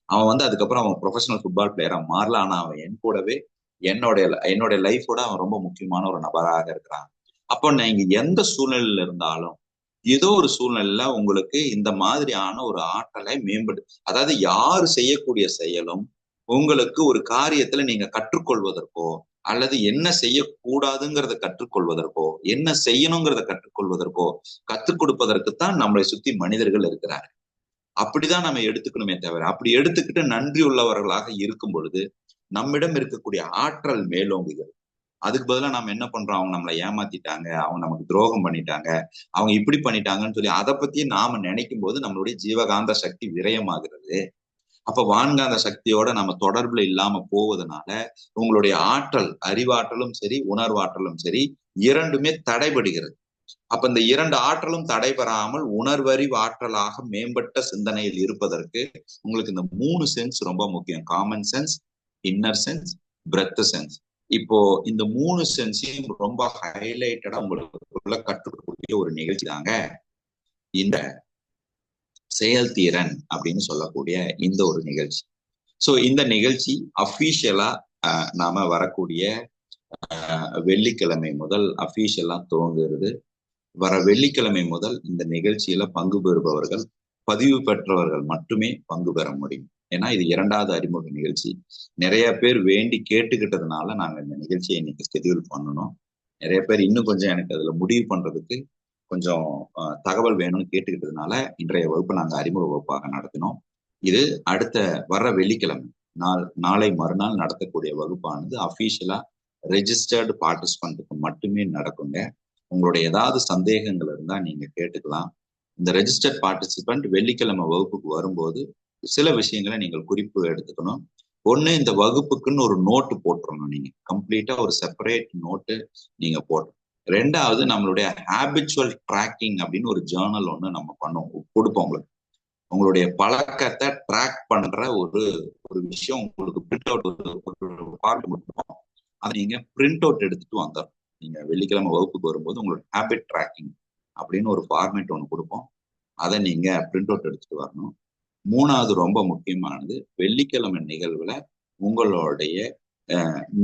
அவன் வந்து அதுக்கப்புறம் அவன் ப்ரொஃபஷனல் ஃபுட்பால் பிளேயரா மாறல. ஆனா அவன் என் கூடவே என்னுடைய என்னுடைய லைஃபோட அவன் ரொம்ப முக்கியமான ஒரு நபராக இருக்கிறான். அப்போ நீங்க எந்த சூழ்நிலையில இருந்தாலும் ஏதோ ஒரு சூழ்நிலையில உங்களுக்கு இந்த மாதிரியான ஒரு ஆற்றலை அதாவது யாரு செய்யக்கூடிய செயலும் உங்களுக்கு ஒரு காரியத்துல நீங்க கற்றுக்கொள்வதற்கோ அல்லது என்ன செய்யக்கூடாதுங்கிறத கற்றுக்கொள்வதற்கோ என்ன செய்யணுங்கிறத கற்றுக்கொள்வதற்கோ கற்றுக் கொடுப்பதற்குத்தான் நம்மளை சுத்தி மனிதர்கள் இருக்கிறாங்க. அப்படிதான் நம்ம எடுத்துக்கணுமே தவிர, அப்படி எடுத்துக்கிட்டு நன்றி உள்ளவர்களாக இருக்கும் பொழுது நம்மிடம் இருக்கக்கூடிய ஆற்றல் மேலோங்குகிறது. அதுக்கு பதிலா நம்ம என்ன பண்றோம், அவங்க நம்மளை ஏமாத்திட்டாங்க, அவங்க நமக்கு துரோகம் பண்ணிட்டாங்க, அவங்க இப்படி பண்ணிட்டாங்கன்னு சொல்லி அதை பத்தி நாம நினைக்கும் போது நம்மளுடைய ஜீவகாந்த சக்தி விரயமாகிறது. அப்ப வான்காந்த சக்தியோட நம்ம தொடர்புல இல்லாம போவதனால உங்களுடைய ஆற்றல், அறிவாற்றலும் சரி உணர்வாற்றலும் சரி இரண்டுமே தடைபடுகிறது. அப்ப இந்த 2 ஆற்றலும் தடைபெறாமல் உணர்வறிவு ஆற்றலாக மேம்பட்ட சிந்தனையில் இருப்பதற்கு உங்களுக்கு இந்த 3 சென்ஸ் ரொம்ப முக்கியம். Common sense, inner sense, breath sense. இப்போ இந்த 3 சென்ஸையும் ரொம்ப ஹைலைட்டடா உங்களுக்குள்ள கற்றுக்கக்கூடிய ஒரு நிகழ்ச்சி தாங்க இந்த செயல்திறன் அப்படின்னு சொல்லக்கூடிய இந்த ஒரு நிகழ்ச்சி. சோ இந்த நிகழ்ச்சி அபிஷியலா நாம வரக்கூடிய வெள்ளிக்கிழமை முதல் அபிஷியலா துவங்குகிறது. வர வெள்ளிக்கிழமை முதல் இந்த நிகழ்ச்சியில பங்கு பெறுபவர்கள் பதிவு பெற்றவர்கள் மட்டுமே பங்கு பெற முடியும். ஏன்னா இது 2வது அறிமுக நிகழ்ச்சி. நிறைய பேர் வேண்டி கேட்டுக்கிட்டதுனால நாங்க இந்த நிகழ்ச்சியை இன்னைக்கு ஸ்கெடியூல் பண்ணணும். நிறைய பேர் இன்னும் கொஞ்சம் எனக்கு அதுல முடிவு பண்றதுக்கு கொஞ்சம் தகவல் வேணும்னு கேட்டுக்கிட்டதுனால இன்றைய வகுப்பு நாங்க அறிமுக வகுப்பாக நடத்தினோம். இது அடுத்த வர்ற வெள்ளிக்கிழமை நாளை மறுநாள் நடத்தக்கூடிய வகுப்பானது அபிஷியலா ரெஜிஸ்டர்டு பார்ட்டிசிபென்ட்டுக்கு மட்டுமே நடக்குங்க. உங்களுடைய ஏதாவது சந்தேகங்கள் இருந்தா நீங்க கேட்டுக்கலாம். இந்த ரெஜிஸ்டர்ட் பார்ட்டிசிபென்ட் வெள்ளிக்கிழமை வகுப்புக்கு வரும்போது சில விஷயங்களை நீங்கள் குறிப்பு எடுத்துக்கணும். ஒண்ணு, இந்த வகுப்புக்குன்னு ஒரு நோட்டு போட்டுறணும். நீங்க கம்ப்ளீட்டா ஒரு செப்பரேட் நோட்டு நீங்க போட்டணும். 2வது, நம்மளுடைய ஹேபிச்சுவல் ட்ராக்கிங் அப்படின்னு ஒரு ஜேர்னல் ஒண்ணு நம்ம கொடுப்போம் உங்களுக்கு. உங்களுடைய பழக்கத்தை ட்ராக் பண்ற ஒரு விஷயம் உங்களுக்கு பிரிண்ட் அவுட் கொடுப்போம். அதை நீங்க பிரிண்ட் அவுட் எடுத்துட்டு வந்துடணும். நீங்க வெள்ளிக்கிழமை வகுப்புக்கு வரும்போது உங்களோட ஹேபிட் ட்ராக்கிங் அப்படின்னு ஒரு ஃபார்மேட் ஒன்று கொடுப்போம். அதை நீங்க பிரிண்ட் அவுட் எடுத்துட்டு வரணும். 3வது ரொம்ப முக்கியமானது, வெள்ளிக்கிழமை நிகழ்வுல உங்களுடைய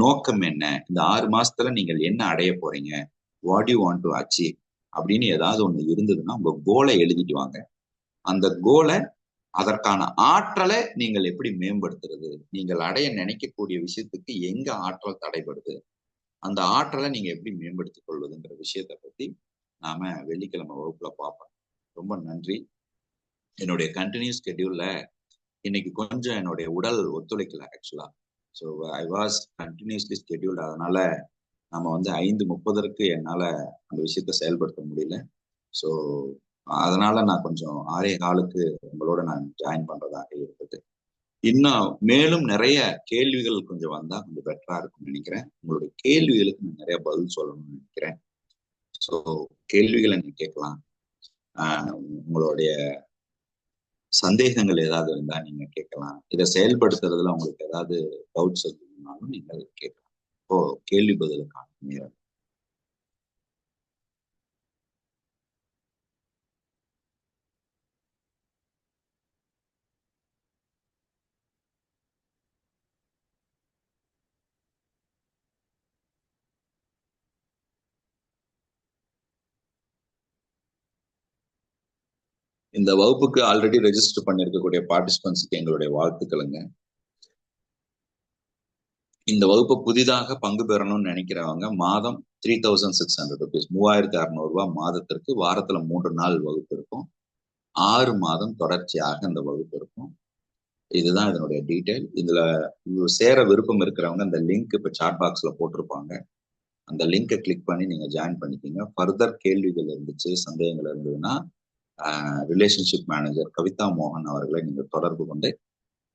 நோக்கம் என்ன, இந்த 6 மாசத்துல நீங்கள் என்ன அடைய போறீங்க, what you want to achieve அப்படின்னு ஏதாவது ஒண்ணு இருந்ததுன்னா உங்க கோலை எழுதிட்டு வாங்க. அந்த கோலை, அதற்கான ஆற்றலை நீங்கள் எப்படி மேம்படுத்துறது, நீங்கள் அடைய நினைக்கக்கூடிய விஷயத்துக்கு எங்க ஆற்றல் தடைபடுது, அந்த ஆற்றலை நீங்க எப்படி மேம்படுத்திக் கொள்வதுங்கிற விஷயத்த பத்தி நாம வெள்ளிக்கிழமை வகுப்புல பார்ப்போம். ரொம்ப நன்றி. என்னுடைய கண்டினியூஸ் ஸ்கெடியூல்ல இன்னைக்கு கொஞ்சம் என்னுடைய உடல் ஒத்துழைக்கல ஆக்சுவலா. So I was continuously scheduled. அதனால நம்ம வந்து 5:30 என்னால அந்த விஷயத்த செயல்படுத்த முடியல. ஸோ அதனால நான் கொஞ்சம் 6:15 உங்களோட நான் ஜாயின் பண்றதாக இருக்குது. இன்னும் மேலும் நிறைய கேள்விகள் கொஞ்சம் வந்தா கொஞ்சம் பெட்டரா இருக்கும்னு நினைக்கிறேன். உங்களுடைய கேள்விகளுக்கு நான் நிறைய பதில் சொல்லணும்னு நினைக்கிறேன். ஸோ கேள்விகளை நீங்க கேட்கலாம். உங்களுடைய சந்தேகங்கள் ஏதாவது இருந்தா நீங்க கேட்கலாம். இதை செயல்படுத்துறதுல உங்களுக்கு ஏதாவது டவுட்ஸ் இருந்தாலும் நீங்க கேட்கலாம். இப்போ கேள்வி பதிலுக்கான நேரம். இந்த வகுப்புக்கு ஆல்ரெடி ரெஜிஸ்டர் பண்ணிருக்கக்கூடிய பார்ட்டிசிபென்ட்ஸ்க்கு எங்களுடைய வாழ்த்துக்களுங்க. இந்த வகுப்பு புதிதாக பங்கு பெறணும்னு நினைக்கிறவங்க மாதம் 3600 rupees, 3600 மாதத்திற்கு வாரத்துல 3 நாள் வகுப்பு இருக்கும். 6 மாதம் தொடர்ச்சியாக இந்த வகுப்பு இருக்கும். இதுதான் இதனுடைய டீட்டெயில். இதுல சேர விருப்பம் இருக்கிறவங்க அந்த லிங்க் இப்ப சாட் பாக்ஸ்ல போட்டிருப்பாங்க. அந்த லிங்கை கிளிக் பண்ணி நீங்க ஜாயின் பண்ணிக்கோங்க. ஃபர்தர் கேள்விகள் இருந்துச்சு, சந்தேகங்கள் இருந்ததுன்னா ரிலேஷன்ஷிப் மேனேஜர் கவிதா மோகன் அவர்களை நீங்க தொடர்பு கொண்டு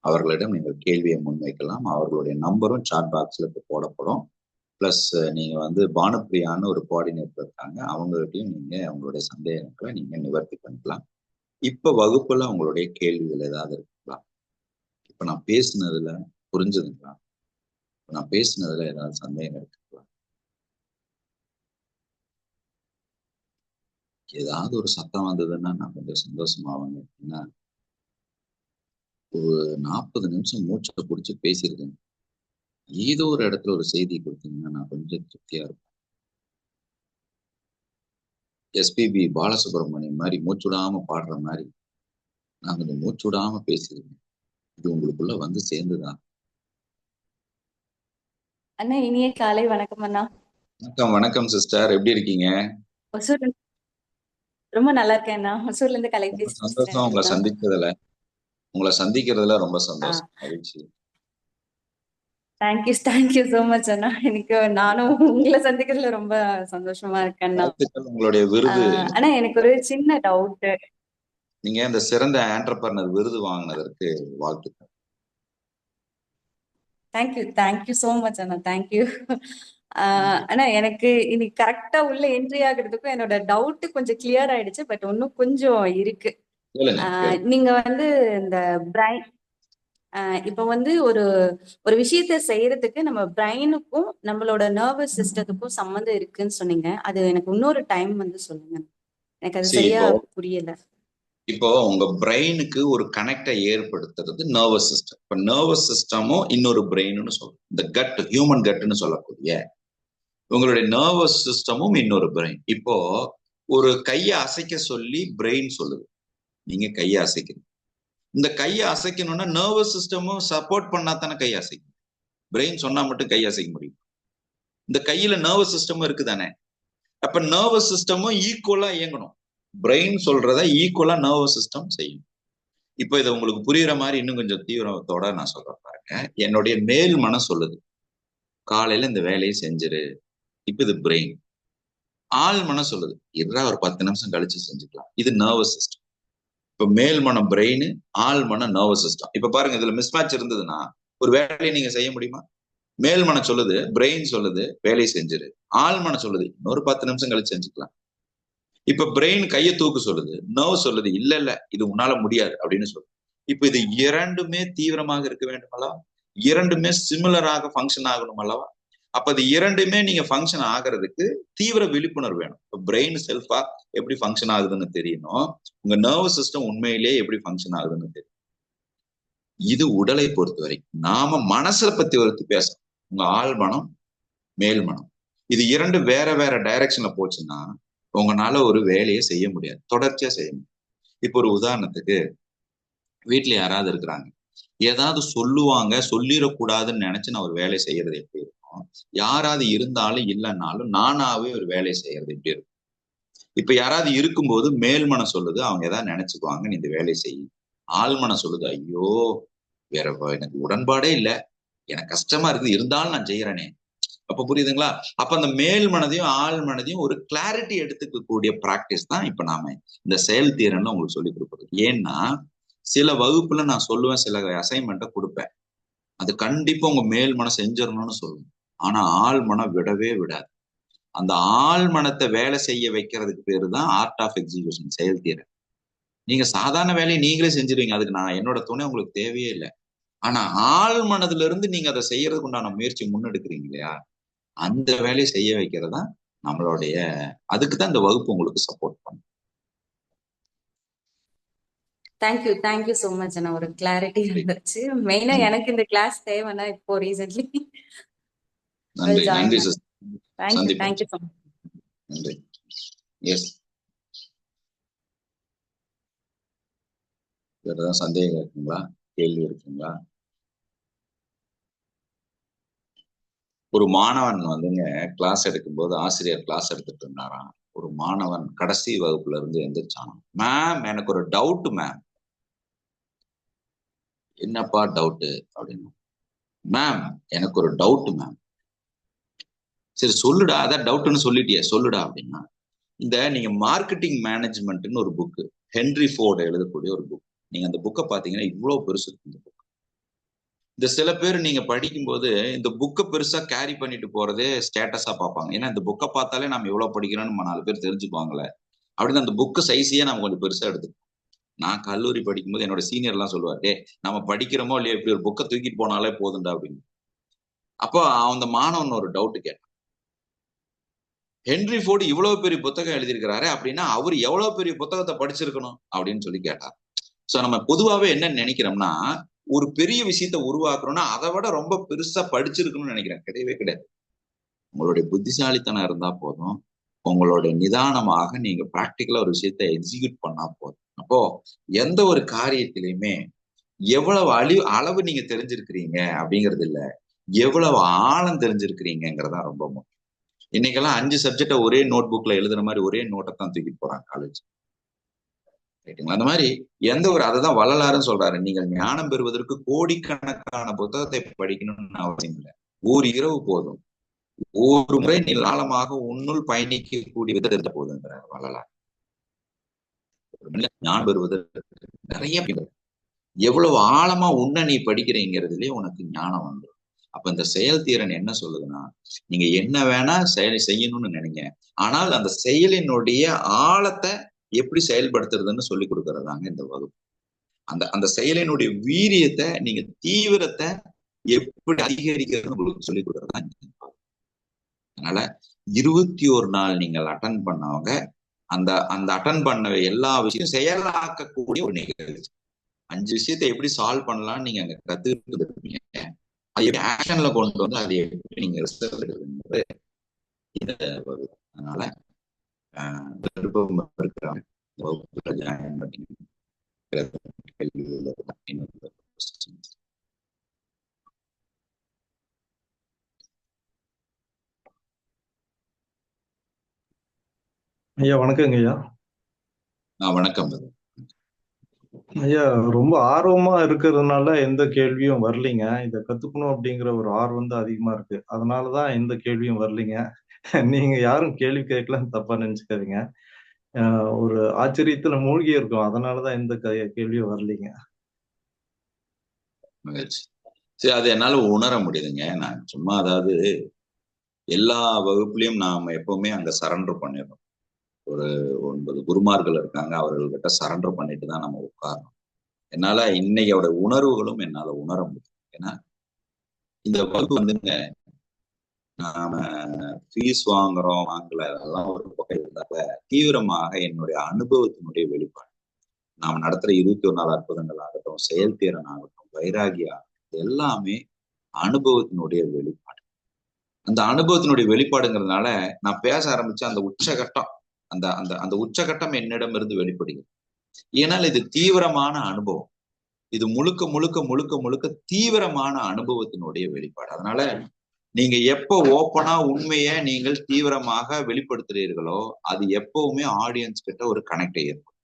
அவர்களிடம் நீங்கள் கேள்வியை முன்வைக்கலாம். அவர்களுடைய நம்பரும் சாட் பாக்ஸ்ல இப்போ போடப்படும். பிளஸ் நீங்க பானுப்பிரியான்னு ஒரு கோஆர்டினேட்டர் இருக்காங்க, அவங்ககிட்டயும் நீங்க அவங்களுடைய சந்தேகங்களை நீங்க நிவர்த்தி பண்ணிக்கலாம். இப்ப வகுப்புல உங்களுடைய கேள்விகள் ஏதாவது இருக்குங்களா? இப்ப நான் பேசுனதுல புரிஞ்சுதுங்களா? நான் பேசுனதுல ஏதாவது சந்தேகம் இருக்குங்களா? ஏதாவது ஒரு சத்தம் வந்ததுன்னா நான் கொஞ்சம் சந்தோஷமாவாங்க. ஏன்னா ஒரு 40 நிமிஷம் மூச்சை பிடிச்சி பேசியிருக்கேன். ஏதோ ஒரு இடத்துல ஒரு செய்தி கொடுத்தீங்கன்னா நான் கொஞ்சம் திருப்தியா இருப்பேன். எஸ்பிபி பாலசுப்ரமணியம் மாதிரி மூச்சுடாம பாடுற மாதிரி நான் கொஞ்சம் மூச்சுடாம பேசியிருக்கேன். இது உங்களுக்குள்ள வந்து சேர்ந்துதா? அண்ணா இனிய காலை வணக்கம் அண்ணா. வணக்கம் வணக்கம் சிஸ்டர், எப்படி இருக்கீங்க? ஒசூர் ரொம்ப நல்லா இருக்கேன் அண்ணா. ஒசூர்ல இருந்து ரொம்ப கலைபேசி சந்தோஷம் உங்களை பேசுறேன். சந்திக்கிறதுல. ரொம்ப சந்தோஷம், மகிழ்ச்சி. தேங்க்யூ சோ மச் அண்ணா. எனக்கு நானும் உங்களை சந்திக்கிறதுல ரொம்ப சந்தோஷமா இருக்கேன் அண்ணா. வாழ்த்துக்கள். உங்களுடைய விருது அண்ணா எனக்கு ஒரு சின்ன டவுட். நீங்க இந்த சிறந்த ஆண்டர்பிரனர் விருது வாங்கினதற்கு வாழ்த்துக்கள். தேங்க்யூ சோ மச் அண்ணா. தேங்க்யூ. ஆனா எனக்கு இன்னைக்கு கரெக்டா உள்ள என்ட்ரி ஆகுறதுக்கும் என்னோட டவுட் கொஞ்சம் கிளியர் ஆயிடுச்சு. பட் இன்னும் கொஞ்சம் இருக்கு. நீங்க இந்த பிரைன் இப்ப ஒரு ஒரு விஷயத்த செய்யறதுக்கு நம்ம பிரைனுக்கும் நம்மளோட நர்வஸ் சிஸ்டத்துக்கும் சம்மந்தம் இருக்குன்னு சொன்னீங்க. அது எனக்கு இன்னொரு டைம் சொல்லுங்க. எனக்கு அது சரியா புரியல. இப்போ உங்க பிரெயினுக்கு ஒரு கனெக்டை ஏற்படுத்துறது நர்வஸ் சிஸ்டம். இப்ப நர்வஸ் சிஸ்டமும் இன்னொரு பிரெயின்னு சொல்றோம். இந்த கட், ஹியூமன் கட்னு சொல்லக்கூடிய உங்களுடைய நர்வஸ் சிஸ்டமும் இன்னொரு பிரெயின். இப்போ ஒரு கையை அசைக்க சொல்லி பிரெயின் சொல்லுது, நீங்க கையை அசைக்கணும். இந்த கையை அசைக்கணும்னா நர்வஸ் சிஸ்டமும் சப்போர்ட் பண்ணா தானே கையை அசைக்கணும். பிரெயின் சொன்னா மட்டும் கையை அசைக்க முடியும்? இந்த கையில நர்வஸ் சிஸ்டமும் இருக்குதானே. அப்ப நர்வஸ் சிஸ்டமும் ஈக்குவலா இயங்கணும். பிரெயின் சொல்றத ஈக்குவலா நர்வஸ் சிஸ்டம் செய்யும். இப்போ இதை உங்களுக்கு புரியுற மாதிரி இன்னும் கொஞ்சம் தீவிரத்தோட நான் சொல்ற பாருங்க. என்னுடைய மேல் மனம் சொல்லுது காலையில இந்த வேலையை செஞ்சிரு, இப்ப இது பிரெயின். ஆள் மனம் சொல்லுது இருடா ஒரு 10 நிமிஷம் கழிச்சு செஞ்சுக்கலாம், இது நர்வஸ் சிஸ்டம். இப்ப மேல் மனம் பிரெயின், ஆள் மனம் நர்வஸ் சிஸ்டம். இப்ப பாருங்க, இதுல மிஸ்மேட்ச் இருந்ததுன்னா ஒரு வேலையை நீங்க செய்ய முடியுமா? மேல் மனம் சொல்லுது, பிரெயின் சொல்லுது வேலையை செஞ்சிரு, ஆள் மனம் சொல்லுது இன்னொரு 10 நிமிஷம் கழிச்சு செஞ்சுக்கலாம். இப்ப பிரெயின் கையை தூக்கு சொல்லுது, நர்வ் சொல்லுது இல்ல இல்ல இது உன்னால முடியாது அப்படின்னு சொல்லுது. இப்ப இது இரண்டுமே தீவிரமாக இருக்க வேண்டும் அல்லவா? இரண்டுமே சிமிலராக ஃபங்க்ஷன் ஆகணும் அல்லவா? அப்ப அது இரண்டுமே நீங்க ஃபங்க்ஷன் ஆகிறதுக்கு தீவிர விழிப்புணர்வு வேணும். இப்ப பிரெயின் செல்ஃபா எப்படி ஃபங்க்ஷன் ஆகுதுன்னு தெரியணும், உங்க நர்வஸ் சிஸ்டம் உண்மையிலேயே எப்படி ஃபங்க்ஷன் ஆகுதுன்னு தெரியும். இது உடலை பொறுத்தவரை. நாம மனசை பத்தி பேசணும். உங்க ஆள் மனம், மேல் மனம், இது இரண்டு வேற வேற டைரக்ஷன்ல போச்சுன்னா உங்களால ஒரு வேலையை செய்ய முடியாது, தொடர்ச்சியா செய்ய முடியாது. இப்போ ஒரு உதாரணத்துக்கு, வீட்டுல யாராவது இருக்கிறாங்க, ஏதாவது சொல்லுவாங்க, சொல்லிடக்கூடாதுன்னு நினைச்சு நான் ஒரு வேலை செய்யறது எப்படி இருக்கும்? யாராவது இருந்தாலும் இல்லைன்னாலும் நானாவே ஒரு வேலையை செய்யறது எப்படி இருக்கும்? இப்ப யாராவது இருக்கும்போது மேல் மனம் சொல்லுது அவங்க ஏதாவது நினைச்சுக்குவாங்க, நீ இந்த வேலையை செய்யும். ஆள் மனம் சொல்லுது ஐயோ வேற எனக்கு உடன்பாடே இல்லை, எனக்கு கஷ்டமா இருக்குது இருந்தாலும் நான் செய்யறேனே, அப்ப புரியுதுங்களா? அப்ப அந்த மேல் மனதையும் ஆள் மனதையும் ஒரு கிளாரிட்டி எடுத்துக்கக்கூடிய பிராக்டிஸ் தான் இப்ப நாம இந்த செயல்திறன் உங்களுக்கு சொல்லி கொடுக்குறது. ஏன்னா சில வகுப்புல நான் சொல்லுவேன், சில அசைன்மெண்ட்டை கொடுப்பேன், அது கண்டிப்பா உங்க மேல் மனம் செஞ்சிடணும்னு சொல்லுவேன். ஆனா ஆள் மனம் விடவே விடாது. அந்த ஆள் மனத்தை வேலை செய்ய வைக்கிறதுக்கு பேரு தான் ஆர்ட் ஆஃப் எக்ஸிகியூஷன், செயல்திறன். நீங்க சாதாரண வேலையை நீங்களே செஞ்சிருவீங்க, அதுக்கு நான் என்னோட துணை உங்களுக்கு தேவையே இல்லை. ஆனா ஆள் மனதுல இருந்து நீங்க அதை செய்யறதுக்கு உண்டான முயற்சி முன்னெடுக்கிறீங்க இல்லையா, அந்த வேலையை செய்ய வைக்கிறதா நம்மளுடைய, அதுக்குதான் இந்த வகுப்பு உங்களுக்கு சப்போர்ட் பண்ணும். Thank you so much. நான் ஒரு கிளாரிட்டி இருந்துச்சு. மெயினா எனக்கு இந்த கிளாஸ் தேவைன்னா இப்போ ரீசென்ட்லி நன்றி நன்றி ஜாயின். Thank you so much. நன்றி. எஸ், வேற ஏதாவது சந்தேகம் இருக்குங்களா, கேள்வி இருக்குங்களா? ஒரு மாணவன் வந்துங்க கிளாஸ் எடுக்கும்போது, ஆசிரியர் கிளாஸ் எடுத்துட்டு இருந்தாராம். ஒரு மாணவன் கடைசி வகுப்புல இருந்து எந்திரிச்சான். மேம் எனக்கு ஒரு டவுட் மேம். என்னப்பா டவுட்டு அப்படின்னு. மேம் எனக்கு ஒரு டவுட் மேம். சரி சொல்லுடா, அதான் டவுட்னு சொல்லிட்டியே சொல்லுடா அப்படின்னா. இந்த நீங்க மார்க்கெட்டிங் மேனேஜ்மெண்ட்னு ஒரு புக்கு, ஹென்ரி ஃபோர்டு எழுதக்கூடிய ஒரு புக். நீங்க அந்த புக்கை பாத்தீங்கன்னா இவ்வளவு பெருசு இருக்கு இந்த புக். இந்த சில பேர் நீங்க படிக்கும்போது இந்த புக்கை பெருசா கேரி பண்ணிட்டு போறதே ஸ்டேட்டஸா பார்ப்பாங்க. ஏன்னா இந்த புக்கை பார்த்தாலே நம்ம எவ்வளவு படிக்கிறோம்னு 4 பேர் தெரிஞ்சுக்குவாங்களே அப்படின்னு அந்த புக்கு சைஸையே நம்ம கொஞ்சம் பெருசா எடுத்துக்கோம். நான் கல்லூரி படிக்கும்போது என்னோட சீனியர் எல்லாம் சொல்லுவார், டே நம்ம படிக்கிறோமோ இல்லையா இப்படி ஒரு புக்கை தூக்கிட்டு போனாலே போதுண்டா அப்படின்னு. அப்போ அந்த மாணவன் ஒரு டவுட் கேட்டான், ஹென்ரி ஃபோர்டு இவ்வளவு பெரிய புத்தகம் எழுதியிருக்கிறாரு அப்படின்னா அவர் எவ்வளவு பெரிய புத்தகத்தை படிச்சிருக்கணும் அப்படின்னு சொல்லி கேட்டார். சோ நம்ம பொதுவாவே என்ன நினைக்கிறோம்னா, ஒரு பெரிய விஷயத்த உருவாக்குறோம்னா அதை விட ரொம்ப பெருசா படிச்சிருக்கணும்னு நினைக்கிறேன். கிடையவே கிடையாது. உங்களுடைய புத்திசாலித்தனம் இருந்தா போதும், உங்களுடைய நிதானமாக நீங்க பிராக்டிக்கலா ஒரு விஷயத்த எக்ஸிக்யூட் பண்ணா போதும். அப்போ எந்த ஒரு காரியத்திலையுமே எவ்வளவு அளவு நீங்க தெரிஞ்சிருக்கிறீங்க அப்படிங்கிறது இல்ல, எவ்வளவு ஆழம் தெரிஞ்சிருக்கிறீங்கிறதா ரொம்ப முக்கியம். இன்னைக்கெல்லாம் 5 சப்ஜெக்ட ஒரே நோட் புக்ல எழுதுற மாதிரி ஒரே நோட்டை தான் தூக்கிட்டு போறாங்க காலேஜ். ரைட்டுங்களா? அந்த மாதிரி எந்த ஒரு, அதைதான் வள்ளலாருன்னு சொல்றாரு, நீங்கள் ஞானம் பெறுவதற்கு கோடிக்கணக்கான புத்தகத்தை படிக்கணும்னு அவசியம் இல்லை, ஒரு இரவு போதும், ஒரு முறை நிலாளமாக உன்னுள் பயணிக்கக்கூடிய விதம் தெரிஞ்ச போதுங்கிறார் வள்ளலார். ஞானம் பெறுவதற்கு நிறைய எவ்வளவு ஆழமா உன்னை நீ படிக்கிறீங்கிறதுலயே உனக்கு ஞானம் வந்துடும். அப்ப இந்த செயல்திறன் என்ன சொல்லுதுன்னா, நீங்க என்ன வேணா செய்யணும்னு நினைங்க, ஆனால் அந்த செயலினுடைய ஆழத்தை எப்படி செயல்படுத்துறதுன்னு சொல்லி கொடுக்கறதாங்க இந்த வகுப்பு. அந்த செயலினுடைய வீரியத்தை, நீங்க தீவிரத்தை எப்படி அதிகரிக்கிறது உங்களுக்கு சொல்லிக் கொடுக்கறதா. அதனால 21 நாள் நீங்கள் அட்டன் பண்ணவங்க அந்த அட்டன் பண்ண எல்லா விஷயம் செயலாக்கக்கூடிய ஒரு நிகழ்ச்சி. 5 விஷயத்தை எப்படி சால்வ் பண்ணலாம்னு நீங்க அங்க கத்துக்கிட்டு இருக்கீங்க, அது எப்படி ஆக்ஷன்ல கொண்டு வந்து அதை எப்படி நீங்க ரிசல்ட் எடுக்கிறது. அதனால விருப்பம் இருக்கிறாங்க வகுப்புல ஜாயின் பண்ணி. ஐயா வணக்கங்க ஐயா. வணக்கம் ஐயா. ரொம்ப ஆர்வமா இருக்கிறதுனால எந்த கேள்வியும் வரலைங்க. இதை கத்துக்கணும் அப்படிங்கிற ஒரு ஆர்வம் தான் அதிகமா இருக்கு, அதனாலதான் எந்த கேள்வியும் வரலைங்க. நீங்க யாரும் கேள்வி கேட்கலன்னு தப்பா நினைச்சுக்காதீங்க. ஒரு ஆச்சரியத்துல மூழ்கி இருக்கும், அதனாலதான் எந்த கேள்வியும் வரலைங்க. சரி, அது என்னால உணர முடியுதுங்க. நான் சும்மா, அதாவது எல்லா வகுப்புலயும் நாம எப்பவுமே அங்க சரண்டர் பண்ணிடுறோம். ஒரு 9 குருமார்கள் இருக்காங்க, அவர்கள்கிட்ட சரண்டர் பண்ணிட்டு தான் நம்ம உட்காரணும். என்னால இன்னையோட உணர்வுகளும் என்னால உணர முடியும். ஏன்னா இந்த வகுப்பு வந்துங்க, நாம ஃபீஸ் வாங்குறோம் வாங்கல அதெல்லாம் ஒரு பக்கம் இருந்தாக்க, தீவிரமாக என்னுடைய அனுபவத்தினுடைய வெளிப்பாடு. நாம நடத்துற 21 அற்புதங்கள் ஆகட்டும், செயல்திறன் ஆகட்டும், வைராகி ஆகட்டும், எல்லாமே அனுபவத்தினுடைய வெளிப்பாடு. அந்த அனுபவத்தினுடைய வெளிப்பாடுங்கிறதுனால நான் பேச ஆரம்பிச்ச அந்த உச்சகட்டம், அந்த அந்த அந்த உச்சகட்டம் என்னிடம் இருந்து வெளிப்படுகிறது. ஏன்னால் இது தீவிரமான அனுபவம். இது முழுக்க முழுக்க முழுக்க முழுக்க தீவிரமான அனுபவத்தினுடைய வெளிப்பாடு. அதனால நீங்க எப்போ ஓப்பனா உண்மைய நீங்கள் தீவிரமாக வெளிப்படுத்துறீர்களோ, அது எப்பவுமே ஆடியன்ஸ் கிட்ட ஒரு கனெக்டை ஏற்படும்,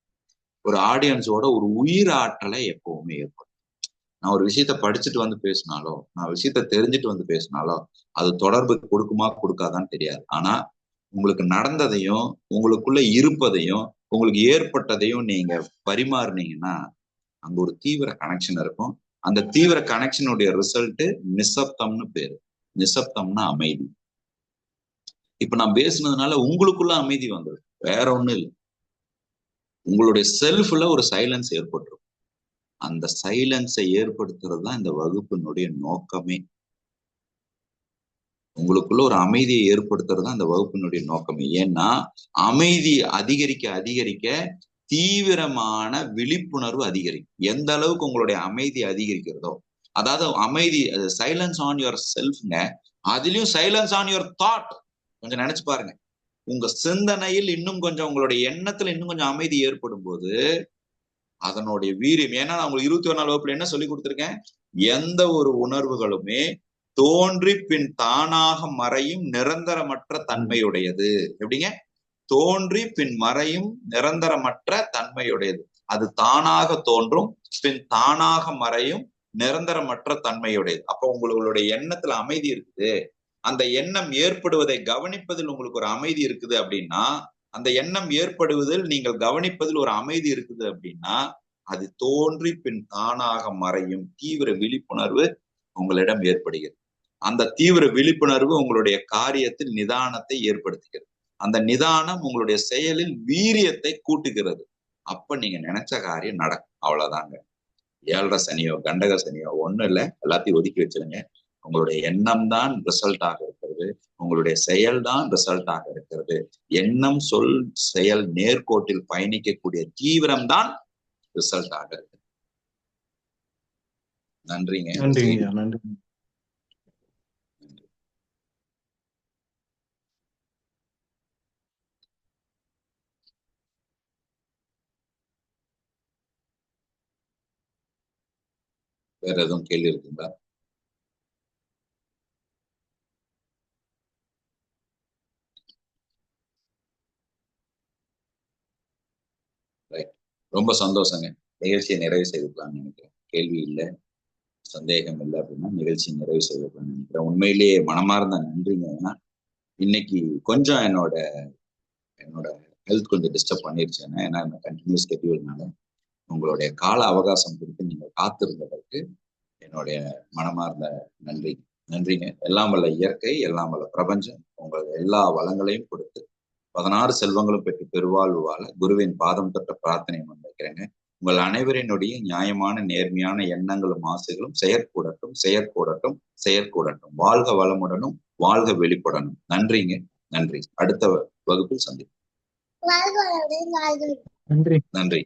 ஒரு ஆடியன்ஸோட ஒரு உயிர் ஆற்றலை எப்பவுமே ஏற்படும். நான் ஒரு விஷயத்த படிச்சுட்டு வந்து பேசினாலோ, நான் விஷயத்த தெரிஞ்சுட்டு வந்து பேசினாலோ, அது தொடர்பு கொடுக்குமா கொடுக்காதான்னு தெரியாது. ஆனா உங்களுக்கு நடந்ததையும், உங்களுக்குள்ள இருப்பதையும், உங்களுக்கு ஏற்பட்டதையும் நீங்க பரிமாறுனீங்கன்னா அங்க ஒரு தீவிர கனெக்ஷன் இருக்கும். அந்த தீவிர கனெக்ஷனுடைய ரிசல்ட் நிசப்தம்னு பேரு. நிசப்தம்னா அமைதி. இப்ப நான் பேசுனதுனால உங்களுக்குள்ள அமைதி வந்தது, வேற ஒண்ணும் இல்லை. உங்களுடைய செல்ஃப்ல ஒரு சைலன்ஸ் ஏற்பட்டுரும். அந்த சைலன்ஸை ஏற்படுத்துறது தான் இந்த வகுப்பினுடைய நோக்கமே. உங்களுக்குள்ள ஒரு அமைதியை ஏற்படுத்துறது தான் இந்த வகுப்பினுடைய நோக்கமே. ஏன்னா அமைதி அதிகரிக்க அதிகரிக்க தீவிரமான விழிப்புணர்வு அதிகரிக்கும். எந்த அளவுக்கு உங்களுடைய அமைதி அதிகரிக்கிறதோ, அதாவது அமைதி, சைலன்ஸ் ஆன் யுவர் செல்ஃப்ங்க. அதுலயும் சைலன்ஸ் ஆன் யுவர் தாட். கொஞ்சம் நினைச்சு பாருங்க. உங்க சிந்தனையில் இன்னும் கொஞ்சம், உங்களுடைய எண்ணத்துல இன்னும் கொஞ்சம் அமைதி ஏற்படும் போது அதனுடைய வீரியம். ஏன்னா நான் உங்களுக்கு 21 வகுப்புல என்ன சொல்லி கொடுத்துருக்கேன்? எந்த ஒரு உணர்வுகளுமே தோன்றி பின் தானாக மறையும் நிரந்தரமற்ற தன்மையுடையது. எப்படிங்க? தோன்றி பின் மறையும் நிரந்தரமற்ற தன்மையுடையது. அது தானாக தோன்றும், பின் தானாக மறையும், நிரந்தரமற்ற தன்மையுடையது. அப்ப உங்களுடைய எண்ணத்துல அமைதி இருக்குது. அந்த எண்ணம் ஏற்படுவதை கவனிப்பதில் உங்களுக்கு ஒரு அமைதி இருக்குது அப்படின்னா, அந்த எண்ணம் ஏற்படுவதில் நீங்கள் கவனிப்பதில் ஒரு அமைதி இருக்குது அப்படின்னா, அது தோன்றி பின் தானாக மறையும் தீவிர விழிப்புணர்வு உங்களிடம் ஏற்படுகிறது. அந்த தீவிர விழிப்புணர்வு உங்களுடைய காரியத்தில் நிதானத்தை ஏற்படுத்துகிறது. அந்த நிதானம் உங்களுடைய செயலில் வீரியத்தை கூட்டுகிறது. அப்ப நீங்க நினைச்ச காரியம் நடக்கும். அவ்வளவுதாங்க. 7.5 சனியோ கண்டக சனியோ ஒண்ணும் இல்லை. எல்லாத்தையும் ஒதுக்கி வச்சிருங்க. உங்களுடைய எண்ணம் தான் ரிசல்ட்டாக இருக்கிறது. உங்களுடைய செயல் தான் ரிசல்ட்டாக இருக்கிறது. எண்ணம், சொல், செயல் நேர்கோட்டில் பயணிக்கக்கூடிய தீவிரம் தான் ரிசல்ட்டாக இருக்கு. நன்றிங்க. நன்றி. வேற எதுவும் கேள்வி இருக்குங்களா? ரைட், ரொம்ப சந்தோஷங்க. நிகழ்ச்சியை நிறைவு செய்துக்கலாம்னு நினைக்கிறேன். கேள்வி இல்லை, சந்தேகம் இல்லை அப்படின்னா நிகழ்ச்சியை நிறைவு செய்துக்கலாம்னு நினைக்கிறேன். உண்மையிலேயே மனமார்ந்த நன்றிங்க. ஏன்னா இன்னைக்கு கொஞ்சம் என்னோட ஹெல்த் கொஞ்சம் டிஸ்டர்ப் பண்ணிருச்சு. ஏன்னா கண்டினியூஸ் ஸ்கெட்யூல்னால உங்களுடைய கால அவகாசம் கொடுத்து நீங்கள் காத்திருந்ததற்கு என்னுடைய மனமார்ந்த நன்றிங்க. எல்லாம் வல்ல இயற்கை, எல்லாம் வல்ல பிரபஞ்சம் உங்களுக்கு எல்லா வளங்களையும் கொடுத்து 16 செல்வங்களும் பெற்று பெருவாழ்வு வாழ குருவின் பாதம் தொட்ட பிரார்த்தனை முன்வைக்கிறேங்க. உங்கள் அனைவரினுடைய நியாயமான நேர்மையான எண்ணங்களும் ஆசைகளும் செயற்கூடட்டும். வாழ்க வளமுடனும், வாழ்க வெளிப்படணும். நன்றிங்க. நன்றி. அடுத்த வகுப்பில் சந்திப்போம். நன்றி.